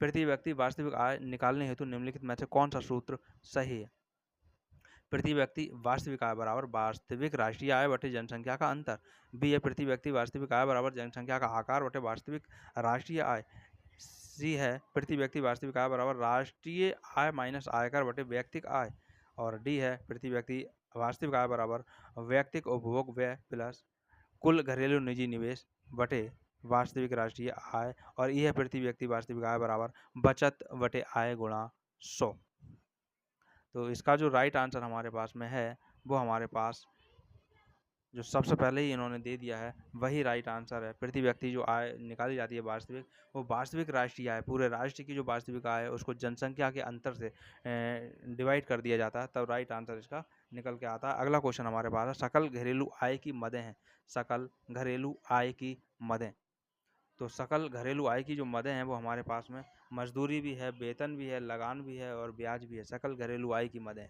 प्रति व्यक्ति वास्तविक आय निकालने हेतु निम्नलिखित में से कौन सा सूत्र सही है? प्रति व्यक्ति वास्तविक आय बराबर वास्तविक राष्ट्रीय आय बटे जनसंख्या का अंतर। बी है प्रति व्यक्ति वास्तविक आय बराबर जनसंख्या का आकार बटे वास्तविक राष्ट्रीय आय। सी है प्रति व्यक्ति वास्तविक आय बराबर राष्ट्रीय आय माइनस आयकर बटे व्यक्तिक आय। और डी है प्रति व्यक्ति वास्तविक आय बराबर व्यक्तिक उपभोग व्यय प्लस कुल घरेलू निजी निवेश बटे वास्तविक राष्ट्रीय आय। और यह प्रति व्यक्ति वास्तविक आय बराबर बचत बटे आय गुणा 100। तो इसका जो राइट आंसर हमारे पास में है वो हमारे पास जो सबसे पहले ही इन्होंने दे दिया है वही राइट आंसर है। प्रति व्यक्ति जो आय निकाली जाती है वास्तविक, वो वास्तविक राष्ट्रीय आय, पूरे राष्ट्र की जो वास्तविक आय है उसको जनसंख्या के अंतर से डिवाइड कर दिया जाता है, तब राइट आंसर इसका निकल के आता है। अगला क्वेश्चन हमारे पास है, सकल घरेलू आय की मदें हैं। सकल घरेलू आय की मदें, तो सकल घरेलू आय की जो मदें हैं वो हमारे पास में मजदूरी भी है, वेतन भी है, लगान भी है और ब्याज भी है। सकल घरेलू आय की मदें,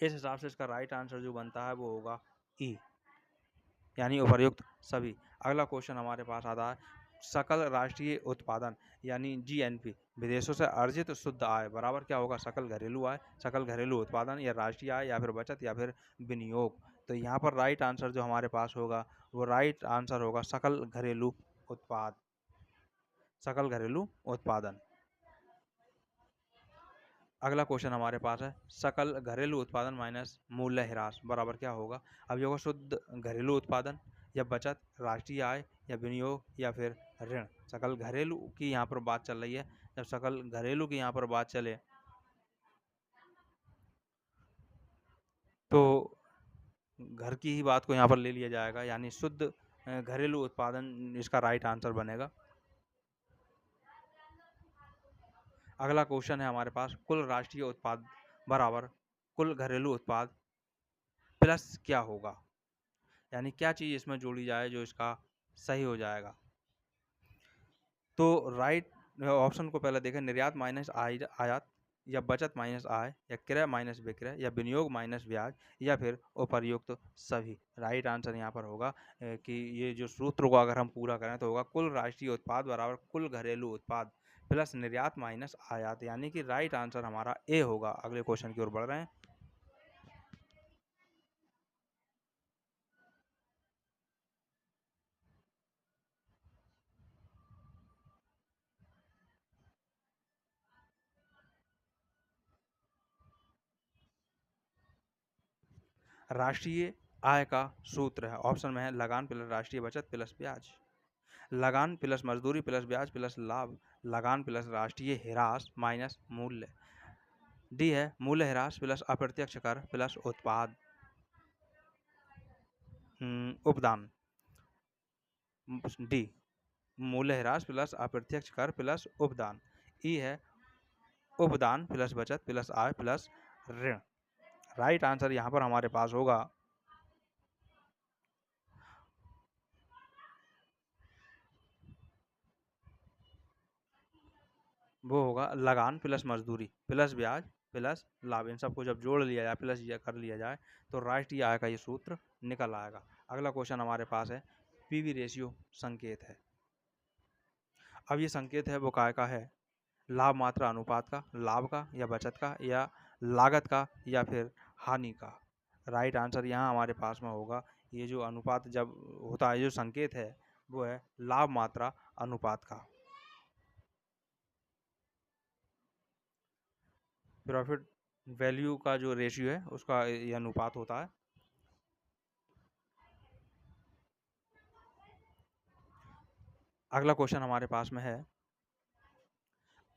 इस हिसाब से इसका राइट आंसर जो बनता है वो होगा ई, यानी उपर्युक्त सभी। अगला क्वेश्चन हमारे पास आता है, सकल राष्ट्रीय उत्पादन यानी जीएनपी विदेशों से अर्जित शुद्ध आय बराबर क्या होगा? सकल घरेलू आय, सकल घरेलू उत्पादन या राष्ट्रीय आय या फिर बचत या फिर विनियोग। तो यहाँ पर राइट आंसर जो हमारे पास होगा वो राइट आंसर होगा सकल घरेलू उत्पाद, सकल घरेलू उत्पादन। अगला क्वेश्चन हमारे पास है, सकल घरेलू उत्पादन माइनस मूल्य ह्रास बराबर क्या होगा? अब ये होगा शुद्ध घरेलू उत्पादन या बचत, राष्ट्रीय आय या विनियोग या फिर ऋण। सकल घरेलू की यहाँ पर बात चल रही है, जब सकल घरेलू की यहाँ पर बात चले तो घर की ही बात को यहाँ पर ले लिया जाएगा, यानी शुद्ध घरेलू उत्पादन इसका राइट आंसर बनेगा। अगला क्वेश्चन है हमारे पास, कुल राष्ट्रीय उत्पाद बराबर कुल घरेलू उत्पाद प्लस क्या होगा? यानी क्या चीज़ इसमें जोड़ी जाए जो इसका सही हो जाएगा? तो राइट ऑप्शन को पहले देखें, निर्यात माइनस आयात या बचत माइनस आय या क्रय माइनस विक्रय या विनियोग माइनस ब्याज या फिर उपर्युक्त सभी। राइट आंसर यहाँ पर होगा कि ये जो सूत्र को अगर हम पूरा करें तो होगा कुल राष्ट्रीय उत्पाद बराबर कुल घरेलू उत्पाद प्लस निर्यात माइनस आयात, यानी कि राइट आंसर हमारा ए होगा। अगले क्वेश्चन की ओर बढ़ रहे हैं। राष्ट्रीय आय का सूत्र है, ऑप्शन में है लगान प्लस राष्ट्रीय बचत प्लस ब्याज, लगान प्लस मजदूरी प्लस ब्याज प्लस लाभ, लगान प्लस राष्ट्रीय ह्रास माइनस मूल्य। डी है मूल्य ह्रास प्लस अप्रत्यक्ष कर प्लस उत्पाद उपदान। डी मूल्य ह्रास प्लस अप्रत्यक्ष कर प्लस उपदान। ई है उपदान प्लस बचत प्लस आय प्लस ऋण। राइट आंसर यहाँ पर हमारे पास होगा वो होगा लगान प्लस मजदूरी प्लस ब्याज प्लस लाभ। इन सबको जब जोड़ लिया जाए प्लस या कर लिया जाए तो राष्ट्रीय आय का ये सूत्र निकल आएगा। अगला क्वेश्चन हमारे पास है, पीवी रेशियो संकेत है। अब ये संकेत है वो काय का है? लाभ मात्रा अनुपात का, लाभ का या बचत का या लागत का या फिर हानि का। राइट आंसर यहाँ हमारे पास में होगा, ये जो अनुपात जब होता है, जो संकेत है वो है लाभ मात्रा अनुपात का। प्रॉफिट वैल्यू का जो रेशियो है उसका ये अनुपात होता है। अगला क्वेश्चन हमारे पास में है,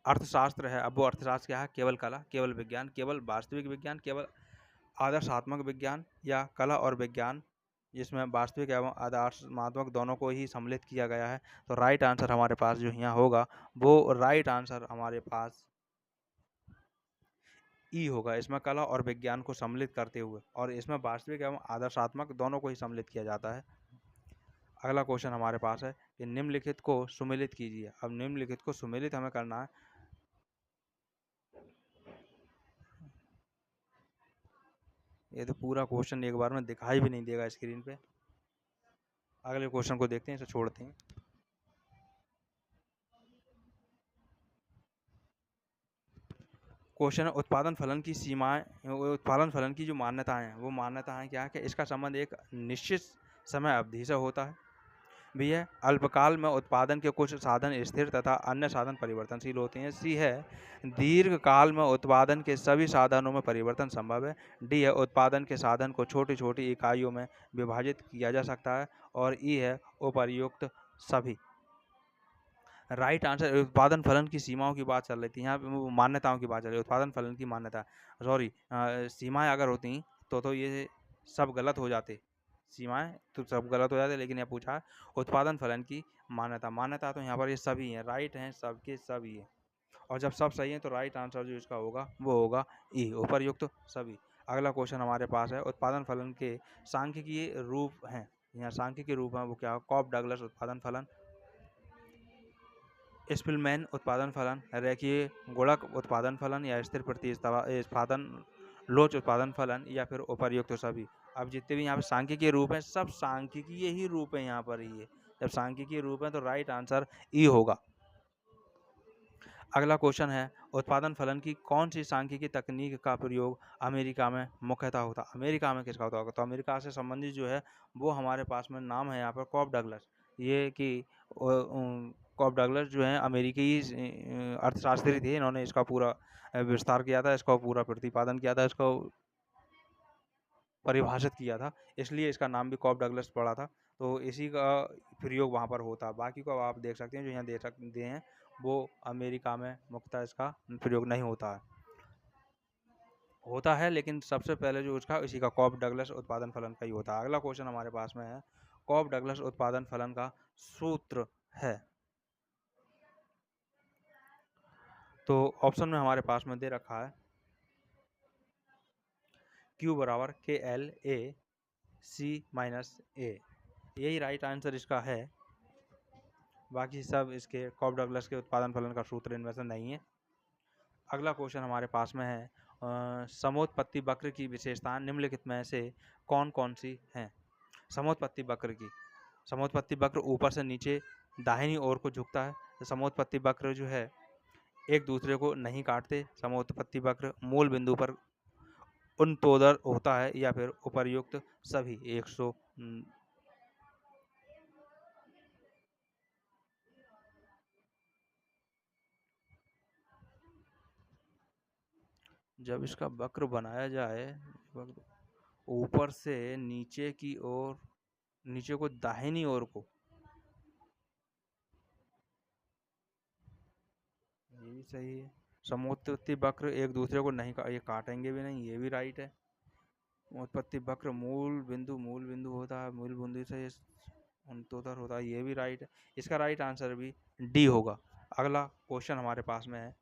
अर्थशास्त्र है। अब वो अर्थशास्त्र क्या है? केवल कला, केवल विज्ञान, केवल वास्तविक विज्ञान, केवल आदर्शात्मक विज्ञान या कला और विज्ञान जिसमें वास्तविक एवं आदर्शात्मक दोनों को ही सम्मिलित किया गया है। तो राइट आंसर हमारे पास जो यहाँ होगा वो राइट आंसर हमारे पास ई होगा। इसमें कला और विज्ञान को सम्मिलित करते हुए और इसमें वास्तविक एवं आदर्शात्मक दोनों को ही सम्मिलित किया जाता है। अगला क्वेश्चन हमारे पास है कि निम्नलिखित को सुमेलित कीजिए। अब निम्नलिखित को सुमेलित हमें करना है। ये तो पूरा क्वेश्चन एक बार में दिखाई भी नहीं देगा स्क्रीन पे। अगले क्वेश्चन को देखते हैं, इसे छोड़ते हैं। क्वेश्चन है, उत्पादन फलन की सीमाएं, उत्पादन फलन की जो मान्यताएं हैं वो मान्यताएं क्या है कि इसका संबंध एक निश्चित समय अवधि से होता है। बी है अल्पकाल में उत्पादन के कुछ साधन स्थिर तथा अन्य साधन परिवर्तनशील होते हैं। सी है दीर्घ काल में उत्पादन के सभी साधनों में परिवर्तन संभव है। डी है उत्पादन के साधन को छोटी छोटी इकाइयों में विभाजित किया जा सकता है। और ई है उपर्युक्त सभी। राइट आंसर, उत्पादन फलन की सीमाओं की बात चल रही थी, यहाँ पे मान्यताओं की बात चल रही है। उत्पादन फलन की मान्यता, सॉरी सीमाएं अगर होती तो ये सब गलत हो जाते। सीमाएं तो सब गलत हो जाते हैं, लेकिन यह पूछा है उत्पादन फलन की मान्यता। मान्यता तो यहाँ पर ये सभी हैं, राइट हैं, सबके सभी है। और जब सब सही है तो राइट आंसर जो इसका होगा वो होगा ई, उपर्युक्त सभी। अगला क्वेश्चन हमारे पास है, उत्पादन फलन के सांख्यिकीय रूप हैं। यहाँ सांख्यिकीय रूप है वो क्या? कॉप डगलस उत्पादन फलन, स्पिलमैन उत्पादन फलन, रेखीय गुणक उत्पादन फलन, या स्थिर प्रतिस्थापन लोच उत्पादन फलन, या फिर उपर्युक्त सभी। अब जितने भी यहाँ पे सांख्यिकीय रूप हैं सब सांख्यिकीय ही रूप है यहाँ पर ही है। जब सांख्यिकीय रूप है तो राइट आंसर ई होगा। अगला क्वेश्चन है, उत्पादन फलन की कौन सी सांख्यिकी तकनीक का प्रयोग अमेरिका में मुख्यतः होता है? अमेरिका में किसका होता होगा? तो अमेरिका से संबंधित जो है वो हमारे पास में नाम है यहाँ पर कॉप डगलस। ये कि कॉप डगलस जो है अमेरिकी अर्थशास्त्री थे। इन्होंने इसका पूरा विस्तार किया था, इसका पूरा प्रतिपादन किया था, इसको परिभाषित किया था, इसलिए इसका नाम भी कॉप डगलस पड़ा था। तो इसी का प्रयोग वहाँ पर होता है। बाकी को आप देख सकते हैं जो यहाँ दे सकते हैं वो अमेरिका में मुख्यतः इसका प्रयोग नहीं होता है। होता है लेकिन सबसे पहले जो इसका इसी का कॉप डगलस उत्पादन फलन का ही होता है। अगला क्वेश्चन हमारे पास में है, कॉप डगलस उत्पादन फलन का सूत्र है। तो ऑप्शन में हमारे पास में दे रखा है Q बराबर KL/A यही राइट आंसर इसका है। बाकी सब इसके कॉप डगलस के उत्पादन फलन का सूत्र इनमें से नहीं है। अगला क्वेश्चन हमारे पास में है, समोत्पत्ति वक्र की विशेषताएं निम्नलिखित में से कौन कौन सी हैं? समोत्पत्ति वक्र की, समोत्पत्ति वक्र ऊपर से नीचे दाहिनी ओर को झुकता है। तो समोत्पत्ति वक्र जो है एक दूसरे को नहीं काटते। समोत्पत्ति वक्र मूल बिंदु पर उन्नतोदर होता है, या फिर उपर्युक्त सभी 100। जब इसका वक्र बनाया जाए ऊपर से नीचे की ओर, नीचे को दाहिनी ओर को, ये भी सही है। समोत्पत्ति वक्र एक दूसरे को नहीं ये काटेंगे भी नहीं, ये भी राइट है। समोत्पत्ति वक्र मूल बिंदु होता है, मूल बिंदु से उन्नतोदर होता है, ये भी राइट है। इसका राइट आंसर भी डी होगा। अगला क्वेश्चन हमारे पास में है,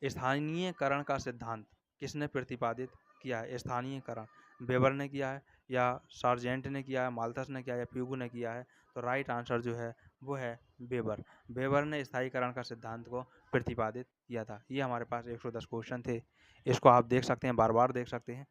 स्थानीयकरण का सिद्धांत किसने प्रतिपादित किया है? स्थानीयकरण वेबर ने किया है, या सार्जेंट ने किया है, माल्थस ने किया है, या प्यूगो ने किया है? तो राइट आंसर जो है वो है वेबर। वेबर ने स्थायीकरण का सिद्धांत को प्रतिपादित किया था। ये हमारे पास 110 क्वेश्चन थे, इसको आप देख सकते हैं, बार बार देख सकते हैं।